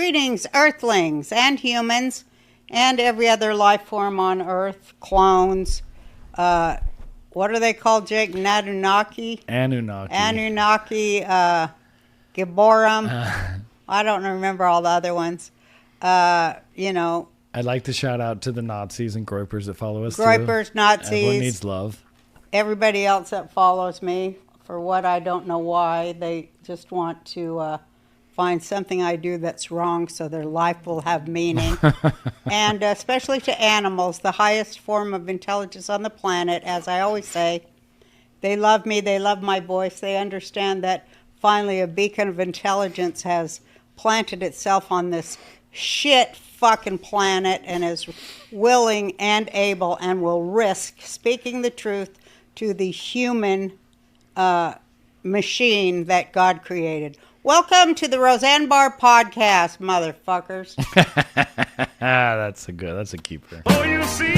Greetings, Earthlings and humans and every other life form on Earth, clones. What are they called, Jake? Anunnaki, Gibborum. I don't remember all the other ones. I'd like to shout out to the Nazis and Groypers that follow us. Groypers, Nazis. Everyone needs love. Everybody else that follows me, for what I don't know why, they just want to find something I do that's wrong so their life will have meaning. And especially to animals, the highest form of intelligence on the planet, as I always say. They love me, they love my voice, they understand that finally a beacon of intelligence has planted itself on this shit fucking planet and is willing and able and will risk speaking the truth to the human machine that God created. Welcome to the Roseanne Barr podcast, motherfuckers. That's a keeper. Oh, you see,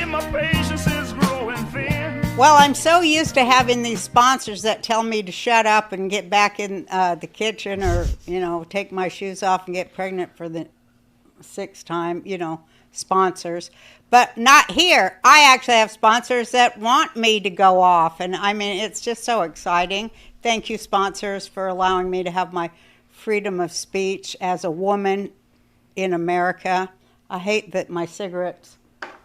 my patience is growing thin. Well, I'm so used to having these sponsors that tell me to shut up and get back in the kitchen or, take my shoes off and get pregnant for the sixth time, sponsors. But not here. I actually have sponsors that want me to go off. And I mean, it's just so exciting. Thank you, sponsors, for allowing me to have my freedom of speech as a woman in America. I hate that my cigarettes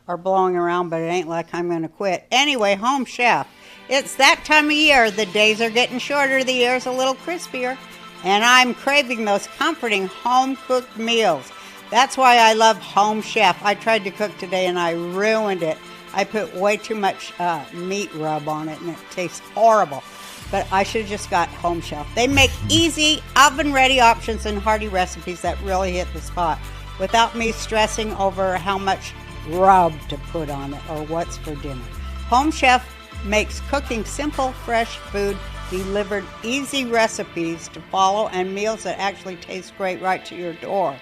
are blowing around, but it ain't like I'm going to quit. Anyway, Home Chef. It's that time of year. The days are getting shorter. The air's a little crispier. And I'm craving those comforting home-cooked meals. That's why I love Home Chef. I tried to cook today and I ruined it. I put way too much meat rub on it and it tastes horrible. But I should have just got Home Chef. They make easy, oven-ready options and hearty recipes that really hit the spot without me stressing over how much rub to put on it or what's for dinner. Home Chef makes cooking simple, fresh food, delivered easy recipes to follow and meals that actually taste great right to your door.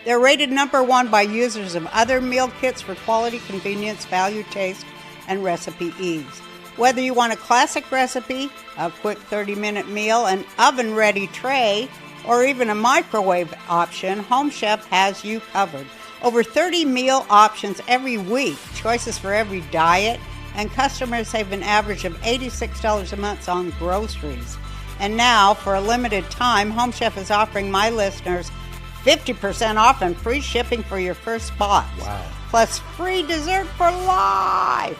They're rated number one by users of other meal kits for quality, convenience, value, taste, and recipe ease. Whether you want a classic recipe, a quick 30-minute meal, an oven-ready tray, or even a microwave option, Home Chef has you covered. Over 30 meal options every week, choices for every diet, and customers save an average of $86 a month on groceries. And now, for a limited time, Home Chef is offering my listeners 50% off and free shipping for your first box. Wow. Plus free dessert for life.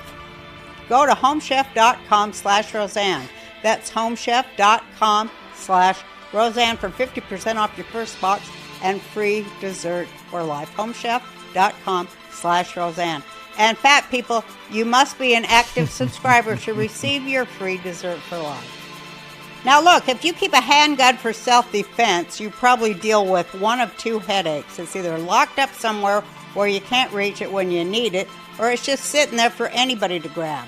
Go to homechef.com/Roseanne. That's homechef.com/Roseanne for 50% off your first box and free dessert for life. Homechef.com/Roseanne. And fat people, you must be an active subscriber to receive your free dessert for life. Now look, if you keep a handgun for self-defense, you probably deal with one of two headaches. It's either locked up somewhere where you can't reach it when you need it, or it's just sitting there for anybody to grab.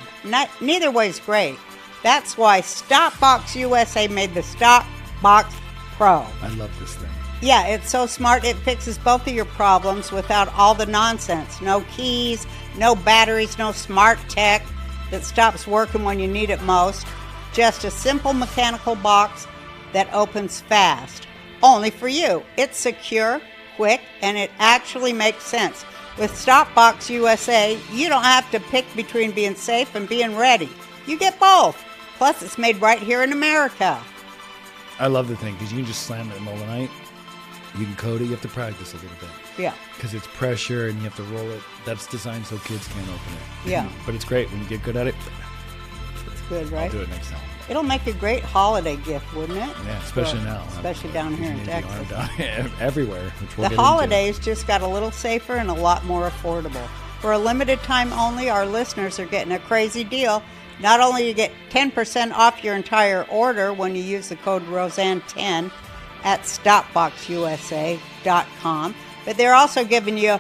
Neither way is great. That's why StopBox USA made the StopBox Pro. I love this thing. Yeah, it's so smart. It fixes both of your problems without all the nonsense. No keys, no batteries, no smart tech that stops working when you need it most. Just a simple mechanical box that opens fast. Only for you. It's secure, quick, and it actually makes sense. With StopBox USA, you don't have to pick between being safe and being ready. You get both. Plus, it's made right here in America. I love the thing because you can just slam it in the middle of the night. You can code it. You have to practice a little bit. Yeah. Because it's pressure and you have to roll it. That's designed so kids can't open it. Yeah. But it's great when you get good at it. It's good, right? I'll do it next time. It'll make a great holiday gift, wouldn't it? Yeah, especially now. Especially down here in Texas. Everywhere. Which we'll The holidays just got a little safer and a lot more affordable. For a limited time only, our listeners are getting a crazy deal. Not only you get 10% off your entire order when you use the code Roseanne10 at StopBoxUSA.com, but they're also giving you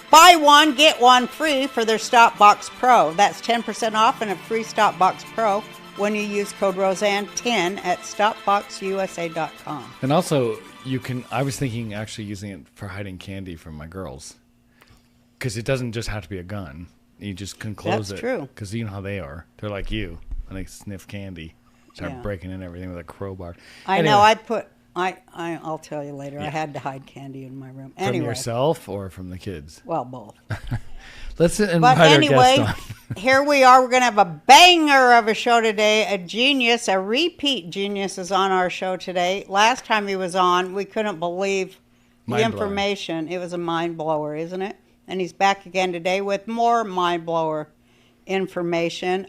buy one, get one free for their StopBox Pro. That's 10% off and a free StopBox Pro when you use code Roseanne10 at StopBoxUSA.com. And also, I was thinking actually using it for hiding candy from my girls. Because it doesn't just have to be a gun. You just can close it. That's true. Because you know how they are. They're like you, and they sniff candy. start Yeah. breaking in everything with a crowbar. I know. I'll tell you later. I had to hide candy in my room. From Anyway, yourself or from the kids? well, both. Let's invite But our anyway, guest on. here we are. We're going to have a banger of a show today. A genius, a repeat genius is on our show today. Last time he was on, we couldn't believe the Mind-blowing. information. It was a mind blower, isn't it? And he's back again today with more mind blower information.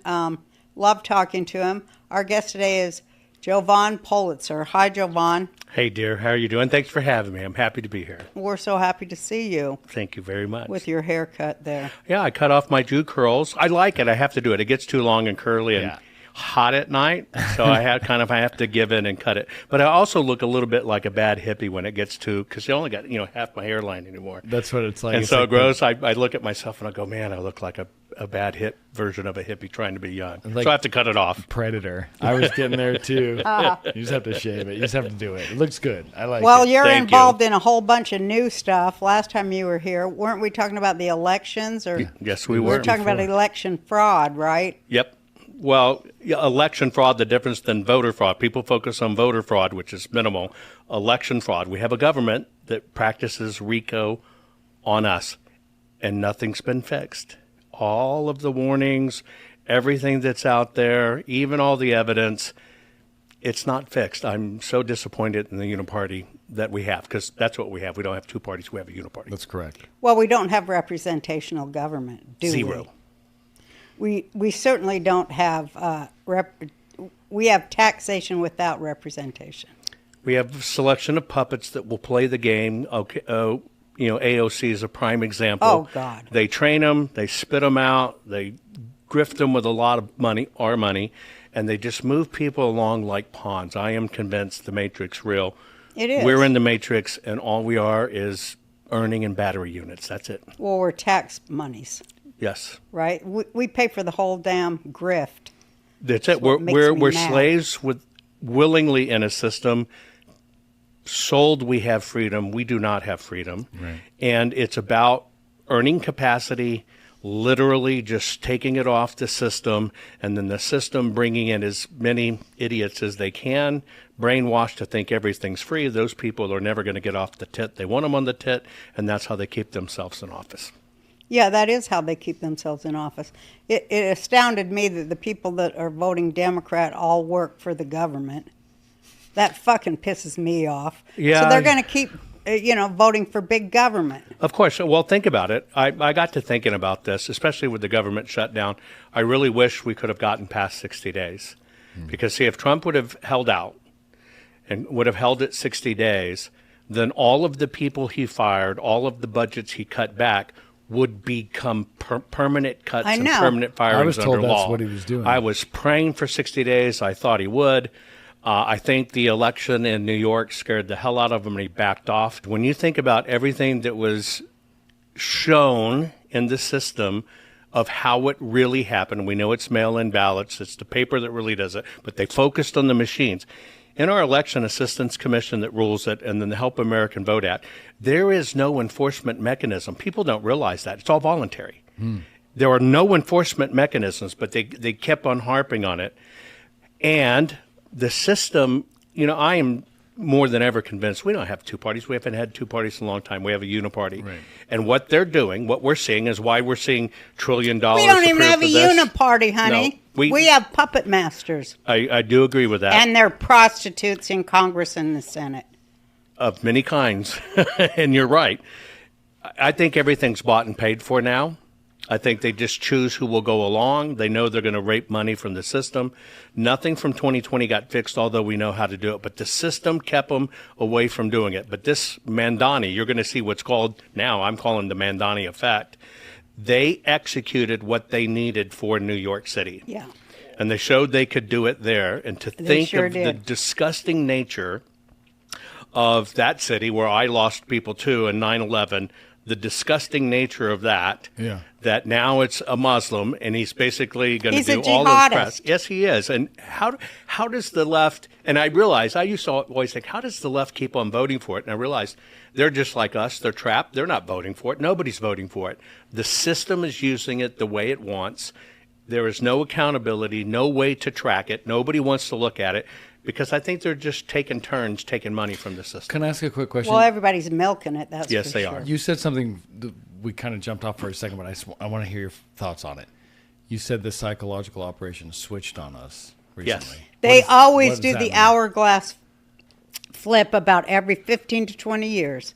Love talking to him. Our guest today is Jovan Pulitzer. Hi, Jovan. Hey, dear. How are you doing? Thanks for having me. I'm happy to be here. We're so happy to see you Thank you very much. with your haircut there. Yeah, I cut off my Jew curls. I like it. I have to do it. It gets too long and curly and Yeah. hot at night, so I have to give in and cut it. But I also look a little bit like a bad hippie when it gets too, because you only got half my hairline anymore. That's what it's like. And It's so like gross. I look at myself and I go, man, I look like a bad hip version of a hippie trying to be young. Like- so I have to cut it off. Predator. I was getting there too. You just have to shave it. You just have to do it. It looks good. I like Well, it. you're Thank involved you. in a whole bunch of new stuff. Last time you were here, weren't we talking about the elections? Or Yes, we we were. were talking about election fraud, right? Yep. Well, yeah, election fraud, the difference than voter fraud. People focus on voter fraud, which is minimal. Election fraud. We have a government that practices RICO on us, and nothing's been fixed. All of the warnings, everything that's out there, even all the evidence, it's not fixed. I'm so disappointed in the uniparty that we have, because that's what we have. We don't have two parties. We have a uniparty. That's correct. Well, we don't have representational government, do Zero. we certainly don't have we have taxation without representation. We have a selection of puppets that will play the game. Okay, AOC is a prime example. Oh, God. They train them, they spit them out, they grift them with a lot of money, our money, and they just move people along like pawns. I am convinced the Matrix real. It is. We're in the Matrix, and all we are is earning in battery units. That's it. Well, we're tax monies, Yes. right? We pay for the whole damn grift. That's it. what makes We're me mad. slaves willingly in a system. Sold we have freedom. We do not have freedom. Right. And it's about earning capacity, literally just taking it off the system, and then the system bringing in as many idiots as they can, brainwashed to think everything's free. Those people are never going to get off the tit. They want them on the tit, and that's how they keep themselves in office. Yeah, that is how they keep themselves in office. It astounded me that the people that are voting Democrat all work for the government. That fucking pisses me off. Yeah. So they're going to keep, voting for big government. Of course. Well, think about it. I got to thinking about this, especially with the government shutdown. I really wish we could have gotten past 60 days. Because, see, if Trump would have held out and would have held it 60 days, then all of the people he fired, all of the budgets he cut back would become permanent cuts I and know. permanent firings I was told under that's law. what he was doing. I was praying for 60 days. I thought he would. I think the election in New York scared the hell out of him, and he backed off. When you think about everything that was shown in the system of how it really happened, we know it's mail-in ballots. It's the paper that really does it, but they focused on the machines. In our Election Assistance Commission that rules it, and then the Help American Vote Act, there is no enforcement mechanism. People don't realize that. It's all voluntary. There are no enforcement mechanisms, but they kept on harping on it. And the system, I am more than ever convinced we don't have two parties. We haven't had two parties in a long time. We have a uniparty. Right. And what they're doing, what we're seeing, is why we're seeing $1 trillion. We don't even have a uniparty, honey. No, we have puppet masters. I do agree with that. And they're prostitutes in Congress and the Senate. Of many kinds. And you're right. I think everything's bought and paid for now. I think they just choose who will go along. They know they're going to rape money from the system. Nothing from 2020 got fixed, although we know how to do it. But the system kept them away from doing it. But this Mandani, you're going to see what's called now, I'm calling the Mandani effect. They executed what they needed for New York City. Yeah. And they showed they could do it there. And to think sure of the did. disgusting nature of that city where I lost people too in 9/11, the disgusting nature of that, Yeah. that now it's a Muslim and he's basically going to He's a do all those jihadist. press. Yes, he is. And how does the left, and I realize, I used to always think, how does the left keep on voting for it? And I realized they're just like us. They're trapped. They're not voting for it. Nobody's voting for it. The system is using it the way it wants. There is no accountability, no way to track it. Nobody wants to look at it because I think they're just taking turns taking money from the system. Can I ask a quick question? Well, everybody's milking it. That's Yes, for they sure. are. You said something that we kind of jumped off for a second, but I want to hear your thoughts on it. You said the psychological operation switched on us recently. Yes. They always what does do that the mean? hourglass flip about every 15 to 20 years.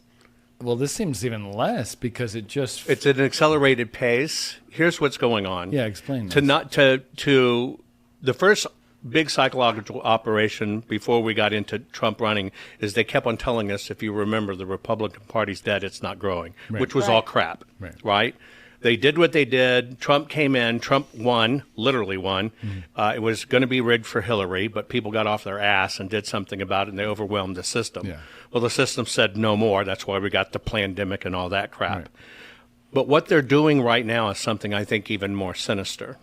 Well, this seems even less because it just. It's at an accelerated pace. Here's what's going on. Yeah, explain To this. not to the first big psychological operation before we got into Trump running is they kept on telling us, if you remember, the Republican Party's dead, it's not growing, Right. which was Right. all crap, right? They did what they did. Trump came in. Trump won, literally won. It was going to be rigged for Hillary, but people got off their ass and did something about it, and they overwhelmed the system. Yeah. Well, the system said no more. That's why we got the pandemic and all that crap. Right. But what they're doing right now is something I think even more sinister.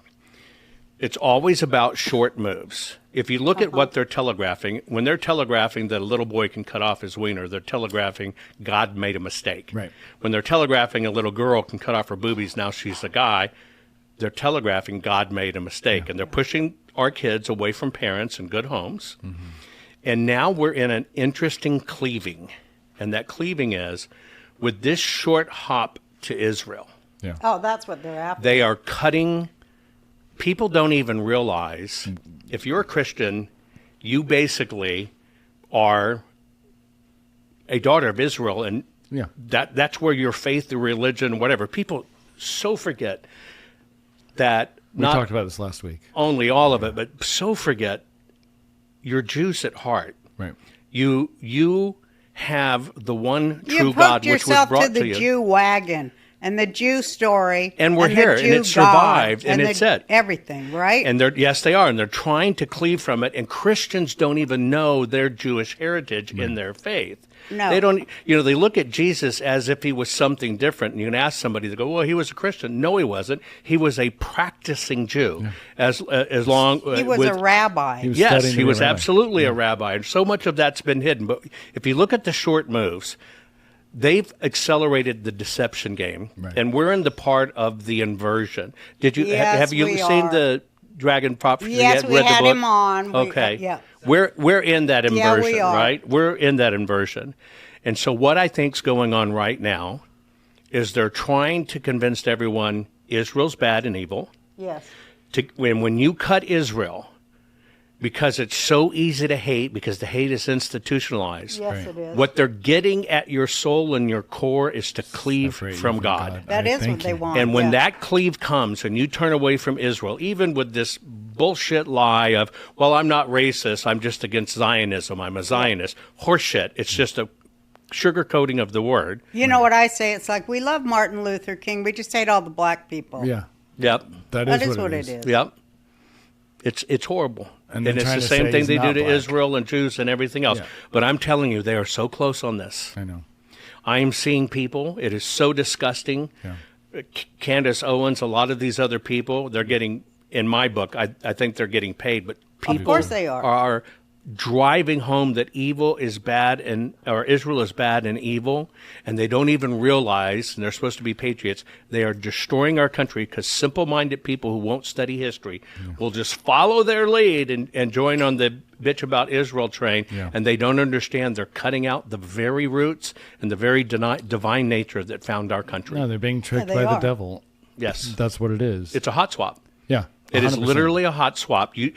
It's always about short moves. If you look at what they're telegraphing, when they're telegraphing that a little boy can cut off his wiener, they're telegraphing God made a mistake. Right. When they're telegraphing a little girl can cut off her boobies, now she's a guy, they're telegraphing God made a mistake. And they're pushing our kids away from parents and good homes. Mm-hmm. And now we're in an interesting cleaving. And that cleaving is with this short hop to Israel. Yeah. Oh, that's what they're after. They are cutting. People don't even realize if you're a Christian, you basically are a daughter of Israel, and Yeah. that's where your faith, the religion, whatever. People so forget that We not talked about this last week. only all of it, but so forget you're Jews at heart. Right. You have the one you true hooked God, which was yourself brought to the you. Jew wagon and the Jew story, And we're the here, and Jew it survived, God, and it's it. Everything, right? And yes, they are, and they're trying to cleave from it. And Christians don't even know their Jewish heritage in their faith. No. They don't. They look at Jesus as if he was something different. And you can ask somebody, they go, "Well, he was a Christian." No, he wasn't. He was a practicing Jew. As long he was with, a rabbi. He was Yes, studying to he be a was rabbi. absolutely a rabbi, and so much of that's been hidden. But if you look at the short moves, they've accelerated the deception game, Right. and we're in the part of the inversion. Did you Yes, have you we seen are. the Dragon Prophecy? Yes, yet? we Read the had book? him on. Okay, yeah. we're in that Yeah, inversion, we are. right? We're in that inversion, and so what I think's going on right now is they're trying to convince everyone Israel's bad and evil. Yes. When you cut Israel, because it's so easy to hate, because the hate is institutionalized. Yes, it is. What they're getting at your soul and your core is to cleave Separate you from God. That I is what thank they you. want. And when yeah. that cleave comes and you turn away from Israel, even with this bullshit lie of, well, I'm not racist, I'm just against Zionism, I'm a Zionist. Horseshit. It's just a sugarcoating of the word. You know what I say? It's like we love Martin Luther King. We just hate all the black people. Yeah. Yep. That That is is what it it is. Yep. It's horrible. And And they're it's trying the to same say thing he's they do not to black. Israel and Jews and everything else. Yeah. But I'm telling you, they are so close on this. I know. I am seeing people. It is so disgusting. Yeah. Candace Owens, a lot of these other people, they're getting, in my book, I think they're getting paid. But people course they are. are driving home that evil is bad or Israel is bad and evil, and they don't even realize, and they're supposed to be patriots, they are destroying our country because simple-minded people who won't study history will just follow their lead and join on the bitch about Israel train, Yeah. and they don't understand they're cutting out the very roots and the very divine nature that found our country. No, they're being tricked they by the are. devil. Yes. That's what it is. It's a hot swap. yeah. It is 100%. literally a hot swap. You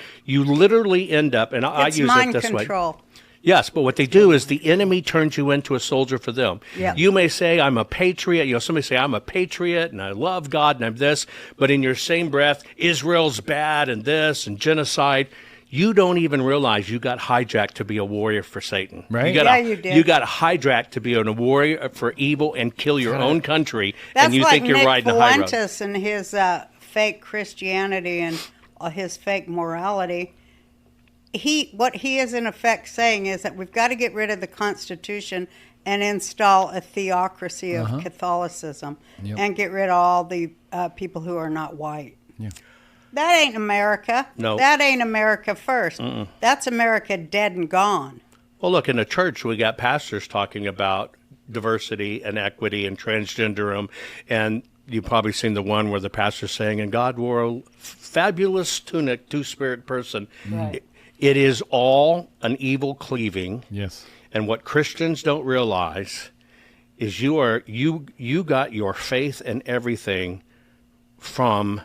literally end up, and I It's use mind it this way. control. Yes, but what they do is the enemy turns you into a soldier for them. Yeah. You may say, I'm a patriot. Somebody say, I'm a patriot and I love God and I'm this. But in your same breath, Israel's bad and this and genocide. You don't even realize you got hijacked to be a warrior for Satan. Right. You did. You got hijacked to be a warrior for evil and kill your own country. That's and you like think you're Nick riding the high road. Fuentes and his fake Christianity and his fake morality. What he is in effect saying is that we've got to get rid of the Constitution and install a theocracy of Catholicism Yep. and get rid of all the people who are not white. Yeah. That ain't America. No. That ain't America first. That's America dead and gone. Well, look, in the church, we got pastors talking about diversity and equity and transgenderism, and you've probably seen the one where the pastor's saying, and God wore a fabulous tunic, two-spirit person. Right. It is all an evil cleaving. Yes. And what Christians don't realize is you got your faith and everything from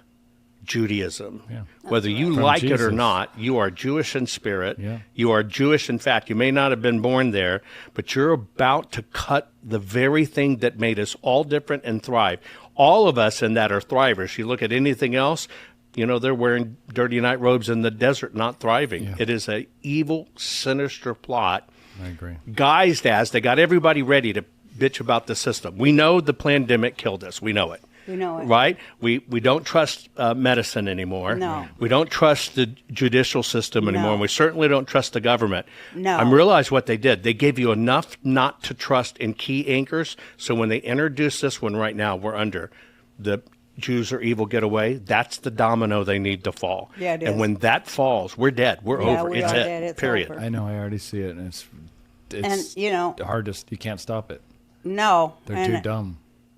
Judaism. Yeah. Whether you From like it or Jesus. not, you are Jewish in spirit. Yeah. You are Jewish in fact. You may not have been born there, but you're about to cut the very thing that made us all different and thrive. All of us in that are thrivers. You look at anything else, they're wearing dirty night robes in the desert, not thriving. Yeah. It is an evil, sinister plot. I agree. Guised as they got everybody ready to bitch about the system. We know the pandemic killed us. We know it. We know it. Right? We don't trust medicine anymore. No. We don't trust the judicial system anymore. No. And we certainly don't trust the government. No. I realize what they did. They gave you enough not to trust in key anchors. So when they introduce this one right now, we're under the Jews are evil, get away. That's the domino they need to fall. Yeah, it and is. when that falls, we're dead. We're Yeah, over. we It's are it. dead. It's Period. over. I know. I already see it, and it's And, hardest. You can't stop it. no. They're and too dumb.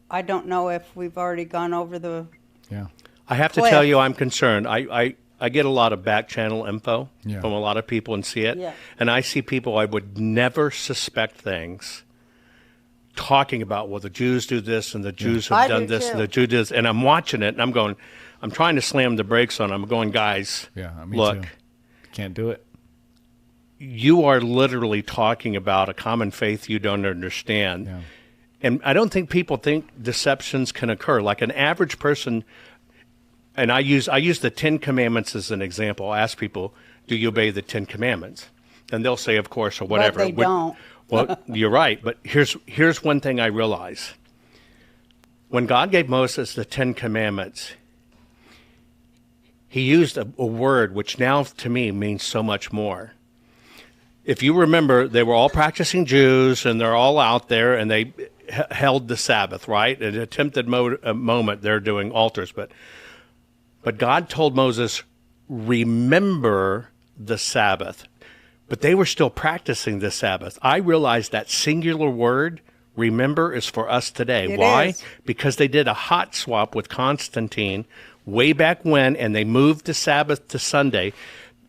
I don't know if we've already gone over the. Yeah. I have to Cliff. tell you, I'm concerned. I get a lot of back channel info Yeah. from a lot of people and see it. Yeah. And I see people I would never suspect things talking about, well, the Jews do this and the Jews have I done do this and too. the Jews do this. And I'm watching it and I'm going, I'm trying to slam the brakes on them. I'm going, guys, Yeah. Me look, too. Can't do it. you are literally talking about a common faith you don't understand. Yeah. And I don't think people think deceptions can occur. Like an average person, and I use the 10 Commandments as an example. I ask people, do you obey the 10 Commandments? And they'll say, of course, or whatever. But they don't. Well, you're right. But here's one thing I realize. When God gave Moses the 10 Commandments, he used a word which now to me means so much more. If you remember, they were all practicing Jews, and they're all out there, and they held the Sabbath, right? An attempted moment, they're doing altars. But God told Moses, remember the Sabbath. But they were still practicing the Sabbath. I realized that singular word, remember, is for us today. It Why? is. Because they did a hot swap with Constantine way back when, and they moved the Sabbath to Sunday.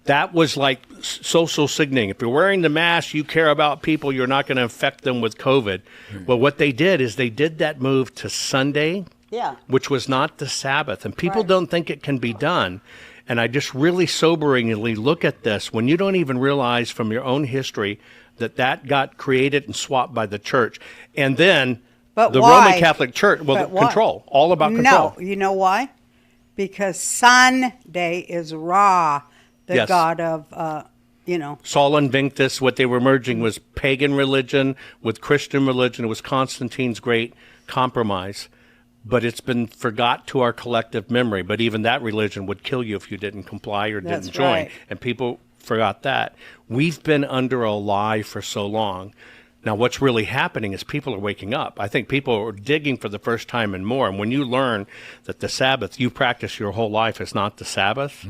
That was like social signaling. If you're wearing the mask, you care about people, you're not going to infect them with COVID. Well, what they did is they did that move to Sunday, Yeah. which was not the Sabbath. And people Right. don't think it can be done. And I just really soberingly look at this when you don't even realize from your own history that got created and swapped by the church. And then But the why? Roman Catholic Church, well, But why? control, all about control. No, you know why? Because Sunday is Ra, the Yes. god of, Saul Invictus, what they were merging was pagan religion with Christian religion. It was Constantine's great compromise. But it's been forgot to our collective memory. But even that religion would kill you if you didn't comply or That's didn't join. right. And people forgot that. We've been under a lie for so long. Now, what's really happening is people are waking up. I think people are digging for the first time and more. And when you learn that the Sabbath you practice your whole life is not the Sabbath,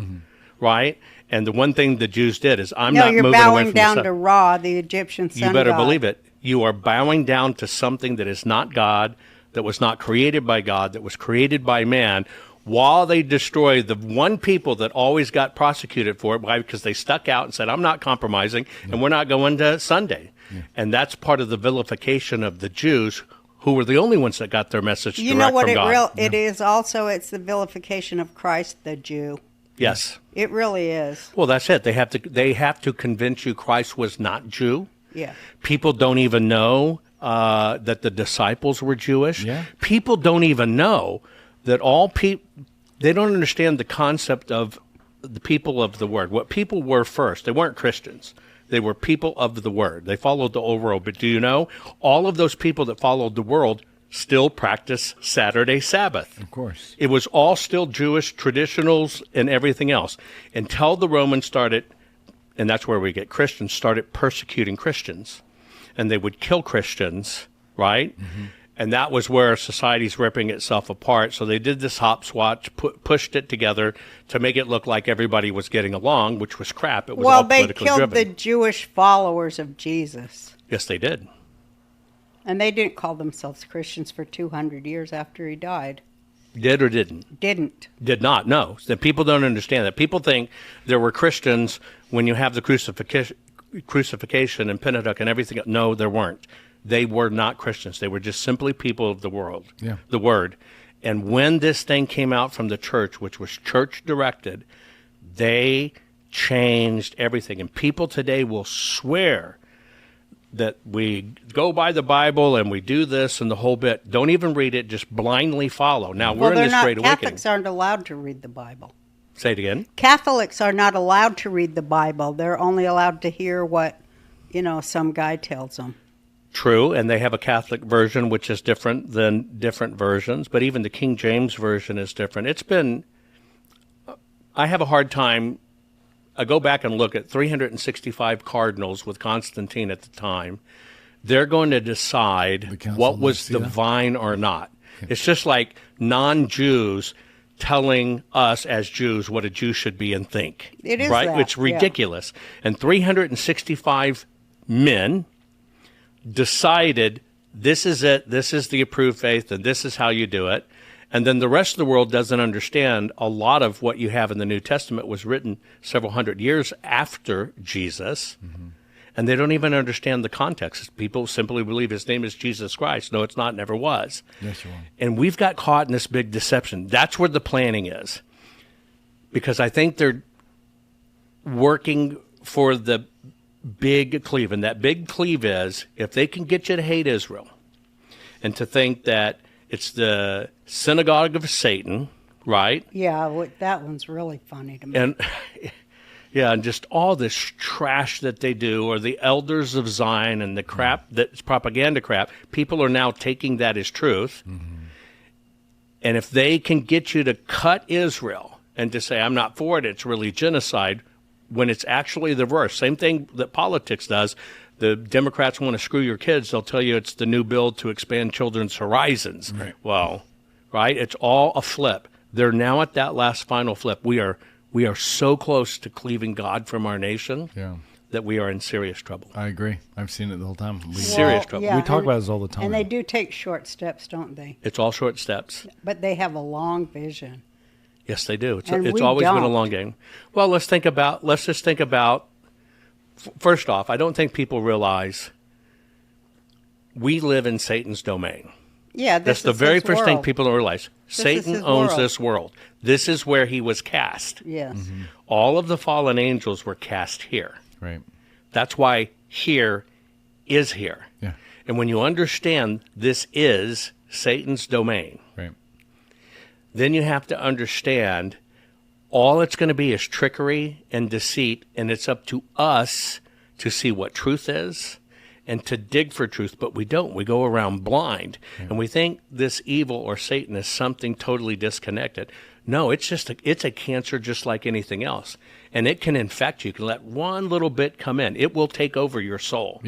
right? And the one thing the Jews did is, I'm no, not you're moving away bowing from down the to Sabbath. Ra, the Egyptian sun You better god. believe it. You are bowing down to something that is not God, that was not created by God, that was created by man, while they destroy the one people that always got prosecuted for it. Why? Because they stuck out and said, I'm not compromising, and we're not going to Sunday. And that's part of the vilification of the Jews, who were the only ones that got their message You direct know what from God. it is also? It's the vilification of Christ, the Jew. Yes. It really is. Well, that's it. They have to convince you Christ was not Jew. Yeah. People don't even know that the disciples were Jewish. Yeah. People don't even know that all people, they don't understand the concept of the people of the word. What people were first, they weren't Christians. They were people of the word. They followed the old world. But do you know, all of those people that followed the world still practice Saturday Sabbath. Of course. It was all still Jewish traditionals and everything else until the Romans started, and that's where we get Christians, started persecuting Christians. And they would kill Christians, right? Mm-hmm. And that was where society's ripping itself apart. So they did this hopscotch, pushed it together to make it look like everybody was getting along, which was crap. It was all They politically killed driven. the Jewish followers of Jesus. Yes, they did. And they didn't call themselves Christians for 200 years after he died. Did or didn't? Didn't. Did not. No. The people don't understand that. People think there were Christians when you have the crucifixion and Pentateuch and everything. No, there weren't. They were not Christians. They were just simply people of the world, the Word. And when this thing came out from the church, which was church-directed, they changed everything. And people today will swear that we go by the Bible and we do this and the whole bit. Don't even read it. Just blindly follow. Now, we're in this Great Awakening. Catholics aren't allowed to read the Bible. Say it again. Catholics are not allowed to read the Bible. They're only allowed to hear what, some guy tells them. True, and they have a Catholic version, which is different than different versions. But even the King James Version is different. I have a hard time. I go back and look at 365 cardinals with Constantine at the time. They're going to decide what was divine or not. Okay. It's just like non-Jews telling us as Jews what a Jew should be and think. It is right? That, it's ridiculous. Yeah. And 365 men decided this is it, this is the approved faith, and this is how you do it. And then the rest of the world doesn't understand a lot of what you have in the New Testament was written several hundred years after Jesus, and they don't even understand the context. People simply believe his name is Jesus Christ. No, it's not, never was. Yes, you are. And we've got caught in this big deception. That's where the planning is. Because I think they're working for the big cleave. And that big cleave is if they can get you to hate Israel and to think that it's the synagogue of Satan, right? Yeah, that one's really funny to me. And yeah, and just all this trash that they do, or the elders of Zion and the crap that's propaganda crap. People are now taking that as truth. And if they can get you to cut Israel and to say, I'm not for it, it's really genocide, when it's actually the reverse. Same thing that politics does. The Democrats want to screw your kids. They'll tell you it's the new bill to expand children's horizons. Right. Well, right? It's all a flip. They're now at that last final flip. We are so close to cleaving God from our nation that we are in serious trouble. I agree. I've seen it the whole time. Serious trouble. Yeah, we talk about this all the time. And they do take short steps, don't they? It's all short steps. But they have a long vision. Yes, they do. It's always been a long game. Well, let's just think about, first off, I don't think people realize we live in Satan's domain. Yeah, that's the very first thing people don't realize. Satan owns this world. This is where he was cast. Yes. All of the fallen angels were cast here. Right. That's why here is here. Yeah. And when you understand this is Satan's domain, right, then you have to understand all it's going to be is trickery and deceit, and it's up to us to see what truth is and to dig for truth, but we don't. We go around blind, and we think this evil or Satan is something totally disconnected. No, it's a cancer just like anything else, and it can infect you. You can let one little bit come in. It will take over your soul,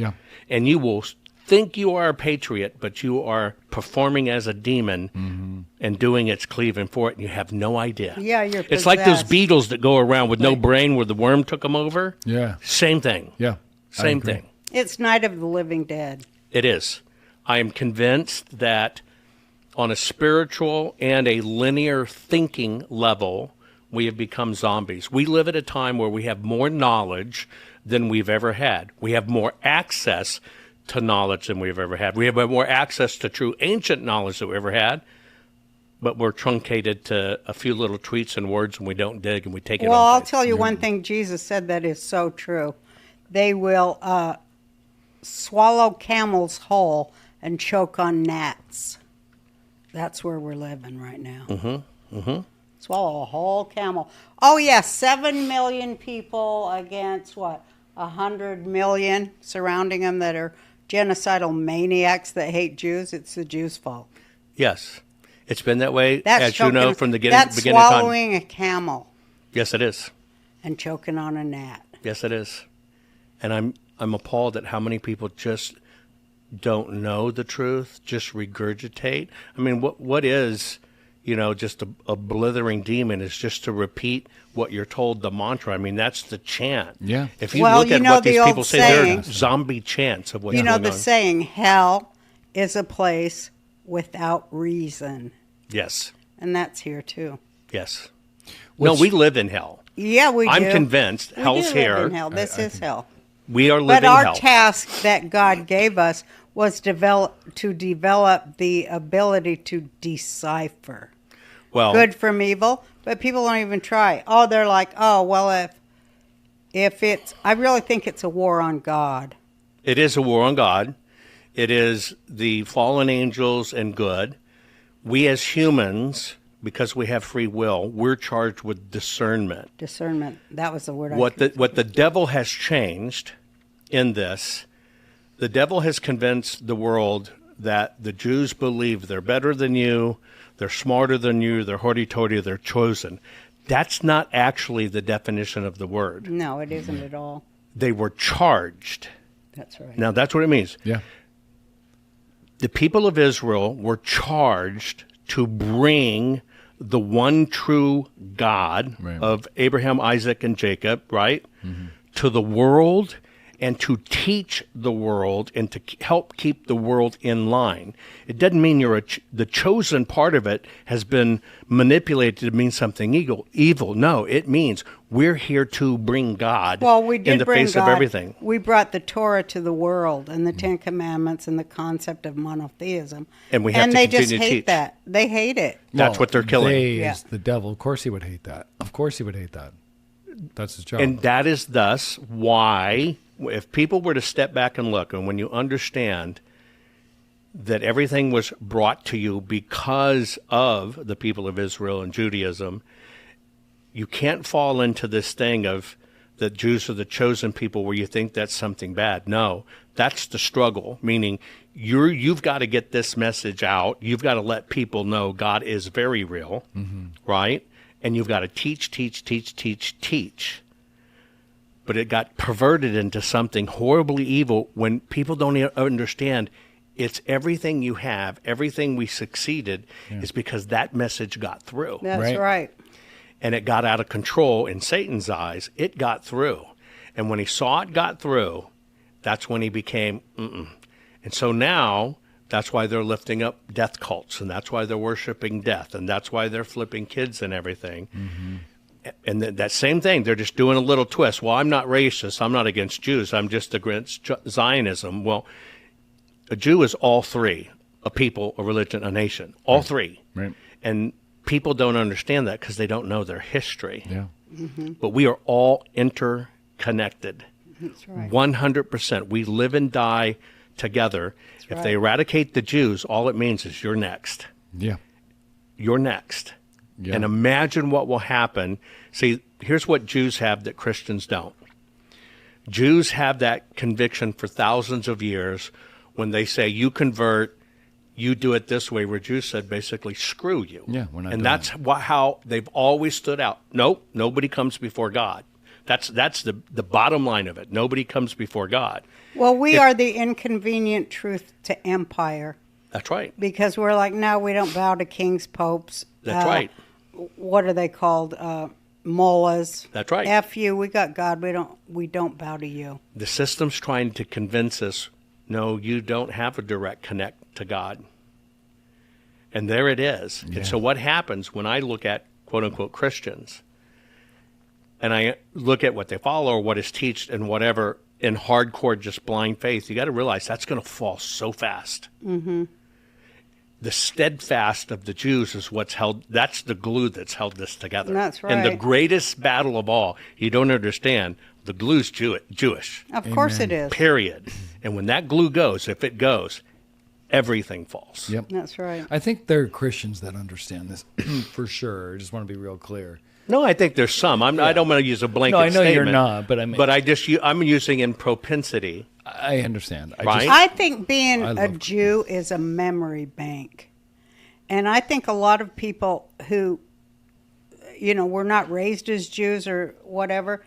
and you will think you are a patriot, but you are performing as a demon and doing its cleaving for it, and you have no idea. Yeah, you're possessed. It's like those beetles that go around with no brain where the worm took them over. Yeah. Same thing. Yeah. Same thing. It's Night of the Living Dead. It is. I am convinced that on a spiritual and a linear thinking level, we have become zombies. We live at a time where we have more knowledge than we've ever had. We have more access to knowledge than we've ever had. We have more access to true ancient knowledge than we ever had, but we're truncated to a few little tweets and words, and we don't dig, and we take it Well, on I'll faith. tell you one thing Jesus said that is so true. They will swallow camels whole and choke on gnats. That's where we're living right now. Swallow a whole camel. Oh, yeah, 7 million people against, 100 million surrounding them that are genocidal maniacs that hate Jews. It's the Jews' fault. Yes. It's been that way, as you know, from the beginning of time. That's swallowing a camel. Yes, it is. And choking on a gnat. Yes, it is. And I'm appalled at how many people just don't know the truth, just regurgitate. I mean, what is, just a blithering demon is just to repeat what you're told, the mantra. I mean, that's the chant. Yeah. If you look at what these people say, saying, they're zombie chants of what's going on. The saying, hell is a place without reason. Yes. and that's here too. Yes. No, we live in hell. Yeah, we do. I'm convinced We hell's do here. live in hell. This is hell. We are But living our hell. task that God gave us was to develop the ability to decipher Well, good from evil. But people don't even try. Oh, they're like, oh, well, if it's, I really think it's a war on God. it is a war on God. It is the fallen angels and good. We as humans, because we have free will, we're charged with discernment. Discernment. That was the word I What the devil has changed in this, the devil has convinced the world that the Jews believe they're better than you, they're smarter than you, they're hoity-toity, they're chosen. That's not actually the definition of the word. No, it isn't at all. They were charged. That's right. Now, that's what it means. Yeah. The people of Israel were charged to bring the one true God Right. of Abraham, Isaac, and Jacob, right, to the world, and to teach the world and to help keep the world in line. It doesn't mean you're the chosen part of it has been manipulated to mean something evil. No, it means we're here to bring God Well, we did in the bring face God. of everything. We brought the Torah to the world and the Ten Commandments and the concept of monotheism. And we have to they continue just to hate teach. that. They hate it. That's what they're killing. They Yeah. is the devil. Of course he would hate that. Of course he would hate that. That's his job. And that is thus why, if people were to step back and look, and when you understand that everything was brought to you because of the people of Israel and Judaism, you can't fall into this thing of that Jews are the chosen people where you think that's something bad. No, that's the struggle, meaning you've got to get this message out. You've got to let people know God is very real, right? And you've got to teach. But it got perverted into something horribly evil when people don't understand it's everything you have, everything we succeeded is because that message got through. That's Right. right. And it got out of control in Satan's eyes. It got through. And when he saw it got through, that's when he became, And so now, that's why they're lifting up death cults, and that's why they're worshiping death, and that's why they're flipping kids and everything. And that same thing, they're just doing a little twist. Well, I'm not racist. I'm not against Jews. I'm just against Zionism. Well, a Jew is all three, a people, a religion, a nation. All three. Right. And people don't understand that because they don't know their history. Yeah. But we are all interconnected. That's right. 100%. We live and die together. If they eradicate the Jews, all it means is you're next. Yeah. You're next. Yeah. And imagine what will happen. See, here's what Jews have that Christians don't. Jews have that conviction for thousands of years when they say, you convert, you do it this way, where Jews said basically, screw you. Yeah, we're not and doing that's how they've always stood out. Nope, nobody comes before God. That's the bottom line of it. Nobody comes before God. Well, we are the inconvenient truth to empire That's right. because we're like, no, we don't bow to kings, popes. That's right. What are they called? Mullahs. That's right. F you. We got God. We don't bow to you. The system's trying to convince us, no, you don't have a direct connect to God. And there it is. Yeah. And so what happens when I look at quote-unquote Christians and I look at what they follow or what is taught and whatever in hardcore just blind faith, you got to realize that's going to fall so fast. Mm-hmm. The steadfast of the Jews is what's held, that's the glue that's held this together. That's And the right. greatest battle of all, you don't understand, the glue's Jewish. Of course it is. Period. And when that glue goes, if it goes, everything falls. Yep. That's right. I think there are Christians that understand this for sure. I just want to be real clear. No, I think there's some. I don't want to use a blanket No, I know you're statement, not, but I mean- But I'm using in propensity. I understand. Right? I think being I a love Jew is a memory bank. And I think a lot of people who, were not raised as Jews or whatever,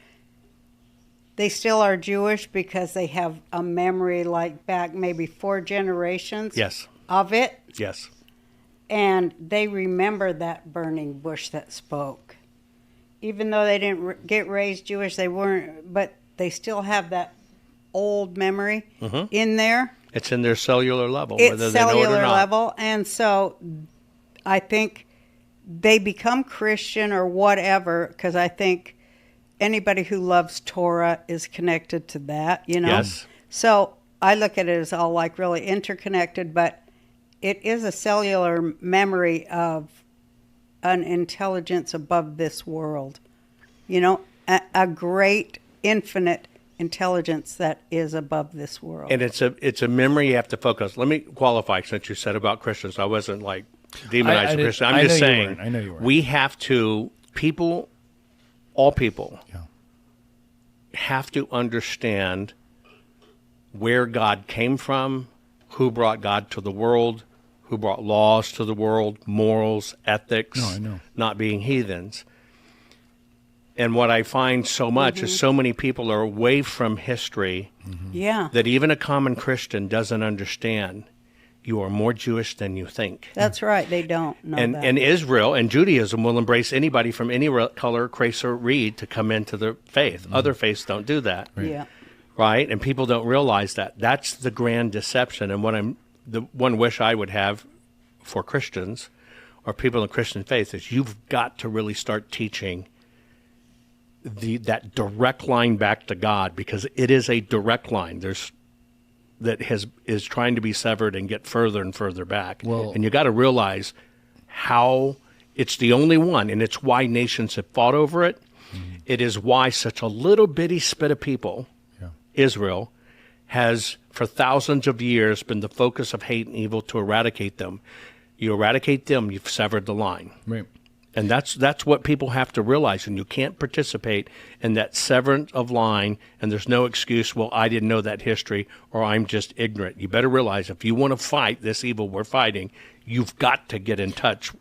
they still are Jewish because they have a memory like back maybe 4 generations Yes. of it. Yes. And they remember that burning bush that spoke. Even though they didn't get raised Jewish, they weren't, but they still have that old memory in there. It's in their cellular level, It's whether they know it or cellular not. level. And so I think they become Christian or whatever, because I think anybody who loves Torah is connected to that, you know? Yes. So I look at it as all like really interconnected, but it is a cellular memory of an intelligence above this world, you know, a great infinite intelligence that is above this world. And it's a memory you have to focus. Let me qualify, since you said about Christians. I wasn't like demonizing Christians. I'm just saying, I know you weren't. we have to, all people have to understand where God came from, who brought God to the world, who brought laws to the world, morals, ethics, No, I know. not being heathens. And what I find so much is so many people are away from history Yeah. that even a common Christian doesn't understand. You are more Jewish than you think. That's right. They don't know that. And Israel and Judaism will embrace anybody from any color, race, or creed to come into the faith. Other faiths don't do that. Yeah. Right? And people don't realize that. That's the grand deception. And the one wish I would have for Christians or people in Christian faith is you've got to really start teaching that direct line back to God, because it is a direct line. Is trying to be severed and get further and further back. Well, and you got to realize how it's the only one, and it's why nations have fought over it. It is why such a little bitty spit of people, Israel, has for thousands of years been the focus of hate and evil to eradicate them. You eradicate them, you've severed the line. Right. And that's what people have to realize. And you can't participate in that severance of line, and there's no excuse, well, I didn't know that history, or I'm just ignorant. You better realize if you want to fight this evil we're fighting, you've got to get in touch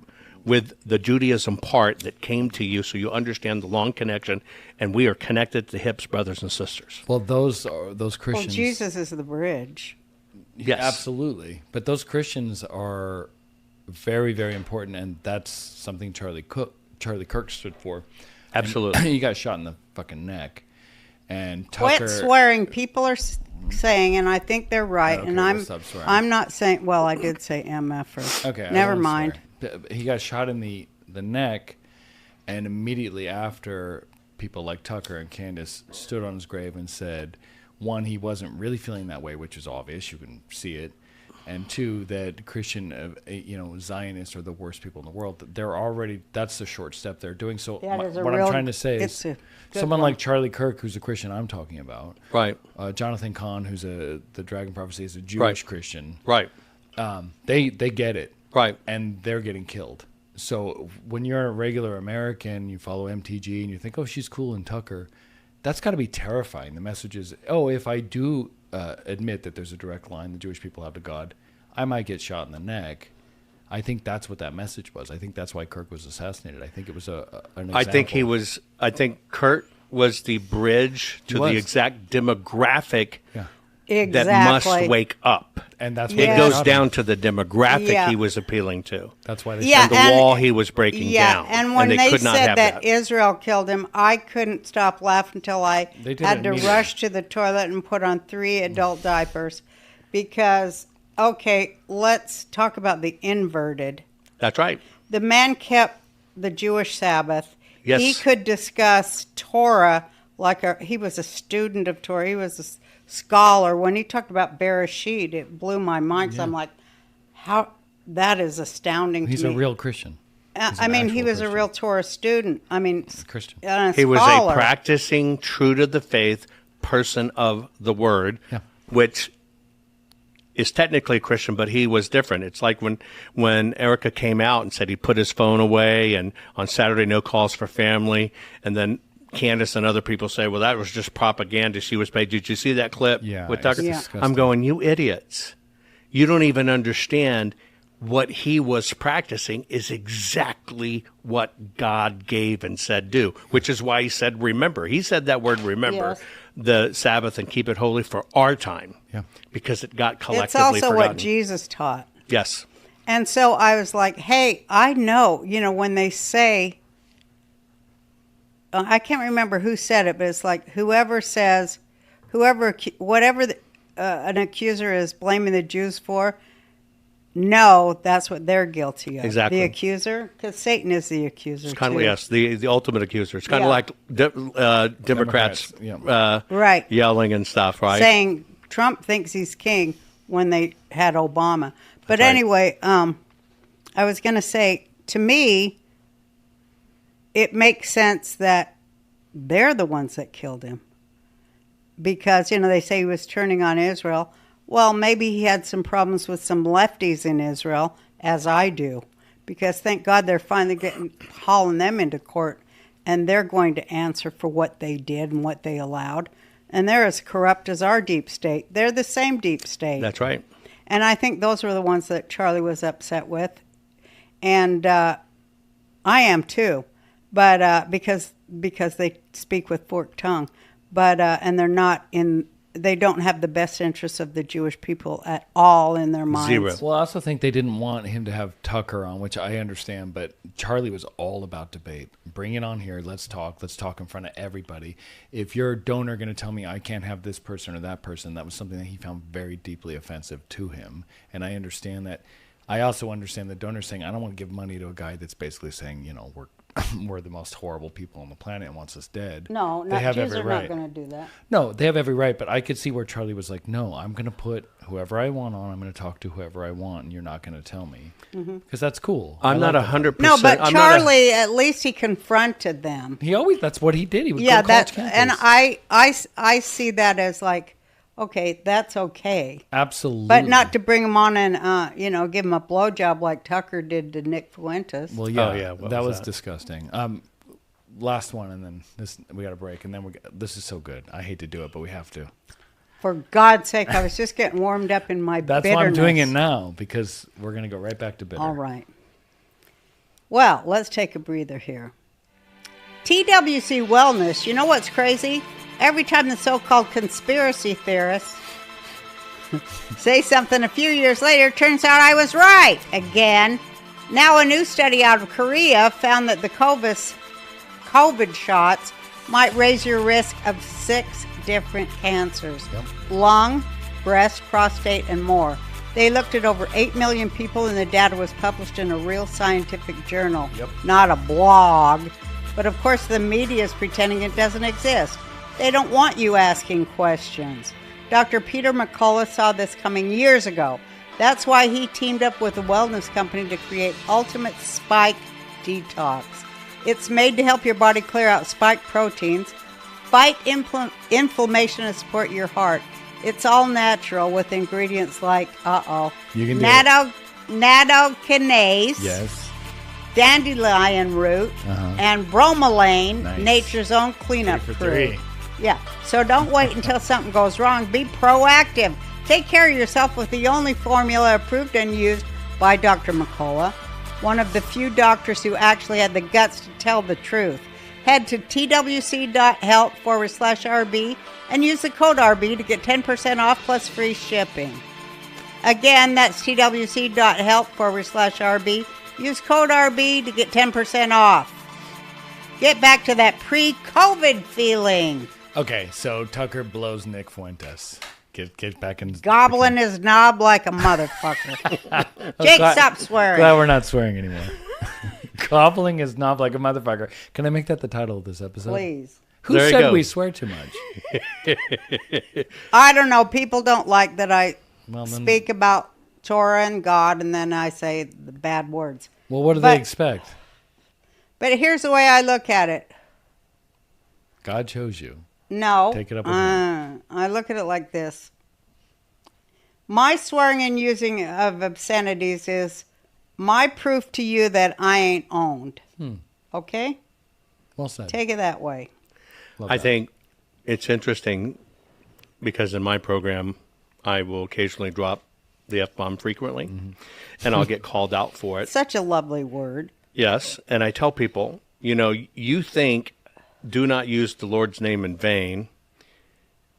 with the Judaism part that came to you so you understand the long connection, and we are connected to the hips, brothers and sisters. Well, those Well, Christians. Jesus is the bridge. Yes. Absolutely. But those Christians are very, very important, and that's something Charlie Kirk stood for. Absolutely. And he got shot in the fucking neck. And Tucker. Quit swearing. People are saying, and I think they're right. Okay, and we'll stop swearing. I'm not saying. Well, I did say MF. Okay. I Never won't mind. swear. He got shot in the neck, and immediately after, people like Tucker and Candace stood on his grave and said, one, he wasn't really feeling that way, which is obvious. You can see it. And two, that Christian, Zionists are the worst people in the world. That's the short step they're doing. So what I'm trying to say is someone like Charlie Kirk, who's a Christian I'm talking about. Right. Jonathan Cahn, who's the Dragon Prophecy, is a Jewish Christian. Right. They get it. Right. And they're getting killed. So when you're a regular American, you follow MTG and you think, oh, she's cool and Tucker, that's got to be terrifying. The message is, oh, if I do admit that there's a direct line the Jewish people have to God, I might get shot in the neck. I think that's what that message was. I think that's why Kirk was assassinated. I think it was an example. I think Kurt was the bridge to the exact demographic that must wake up. And that's it goes down to the demographic he was appealing to. That's why they and the wall he was breaking down. And when they they could not said have that Israel killed him, I couldn't stop laughing until I had to rush to the toilet and put on 3 adult diapers. Because, okay, let's talk about the inverted. That's right. The man kept the Jewish Sabbath. Yes. He could discuss Torah like he was a student of Torah. He was a scholar. When he talked about Bereshit, it blew my mind. So I'm like, how? That is astounding to me. He's a real Christian. He was a real Torah student. Christian. He was a practicing, true to the faith person of the word, which is technically Christian, but he was different. It's like when Erica came out and said he put his phone away, and on Saturday, no calls for family, and then Candace and other people say, well, that was just propaganda. She was paid. Did you see that clip with Tucker? I'm going, you idiots. You don't even understand what he was practicing is exactly what God gave and said do, which is why he said remember. He said that word remember, the Sabbath, and keep it holy for our time, because it got collectively forgotten. It's also what Jesus taught. Yes. And so I was like, hey, I know, when they say, I can't remember who said it, but it's like whatever an accuser is blaming the Jews for, know that's what they're guilty of. Exactly. The accuser, because Satan is the accuser. It's kind of, too. yes, the ultimate accuser. It's kind Yeah. of like Democrats Right. yelling and stuff, right? Saying Trump thinks he's king when they had Obama. But That's right. anyway, I was going to say, to me, it makes sense that they're the ones that killed him. Because, they say he was turning on Israel. Well, maybe he had some problems with some lefties in Israel, as I do. Because thank God they're finally hauling them into court, and they're going to answer for what they did and what they allowed. And they're as corrupt as our deep state. They're the same deep state. That's right. And I think those were the ones that Charlie was upset with. And I am too. But because they speak with forked tongue. But and they don't have the best interests of the Jewish people at all in their minds. Zero. Well, I also think they didn't want him to have Tucker on, which I understand, but Charlie was all about debate. Bring it on here. Let's talk. Let's talk in front of everybody. If your donor going to tell me I can't have this person or that person, that was something that he found very deeply offensive to him. And I understand that. I also understand the donor saying, I don't want to give money to a guy that's basically saying, we're the most horrible people on the planet and wants us dead. No, they have Jews every are right. not going to do that. No, they have every right, but I could see where Charlie was like, no, I'm going to put whoever I want on. I'm going to talk to whoever I want, and you're not going to tell me. Because that's cool. I'm not like that. 100%. No, but I'm Charlie, at least he confronted them. That's what he did. He would Yeah, go college campus. and I see that as like, okay, that's okay. Absolutely. But not to bring him on and, give him a blowjob like Tucker did to Nick Fuentes. Well, yeah, Oh, yeah, what that was was that? disgusting. Last one, and then we got a break, and then this is so good. I hate to do it, but we have to. For God's sake, I was just getting warmed up in my That's bitterness. why I'm doing it now, because we're going to go right back to bitter. All right. Well, let's take a breather here. TWC Wellness, you know what's crazy? Every time the so-called conspiracy theorists say something a few years later, turns out I was right again. Now a new study out of Korea found that the COVID shots might raise your risk of 6 different cancers. Yep. Lung, breast, prostate, and more. They looked at over 8 million people, and the data was published in a real scientific journal, Yep. not a blog. But of course the media is pretending it doesn't exist. They don't want you asking questions. Dr. Peter McCullough saw this coming years ago. That's why he teamed up with a wellness company to create Ultimate Spike Detox. It's made to help your body clear out spike proteins, fight inflammation, and support your heart. It's all natural with ingredients like, You can do nattokinase, Yes. dandelion root, Uh-huh. and bromelain, Nice. nature's own cleanup 3 for crew. 3. Yeah, so don't wait until something goes wrong. Be proactive. Take care of yourself with the only formula approved and used by Dr. McCullough, one of the few doctors who actually had the guts to tell the truth. Head to twc.health/RB and use the code RB to get 10% off plus free shipping. Again, that's twc.health/RB. Use code RB to get 10% off. Get back to that pre-COVID feeling. Okay, so Tucker blows Nick Fuentes. Get back in. Gobbling his knob like a motherfucker. Jake, stop swearing. Glad we're not swearing anymore. Gobbling his knob like a motherfucker. Can I make that the title of this episode? Please. Who There you said go. we swear too much? I don't know. People don't like that I Well, then, speak about Torah and God and then I say the bad words. well, what do but- they expect? But here's the way I look at it. God chose you. No. Take it up with him. I look at it like this. My swearing and using of obscenities is my proof to you that I ain't owned. Okay? Well said. Take it that way. Love I that. think it's interesting because in my program, I will occasionally drop the F-bomb frequently, and I'll get called out for it. Such a lovely word. Yes, and I tell people, you think do not use the Lord's name in vain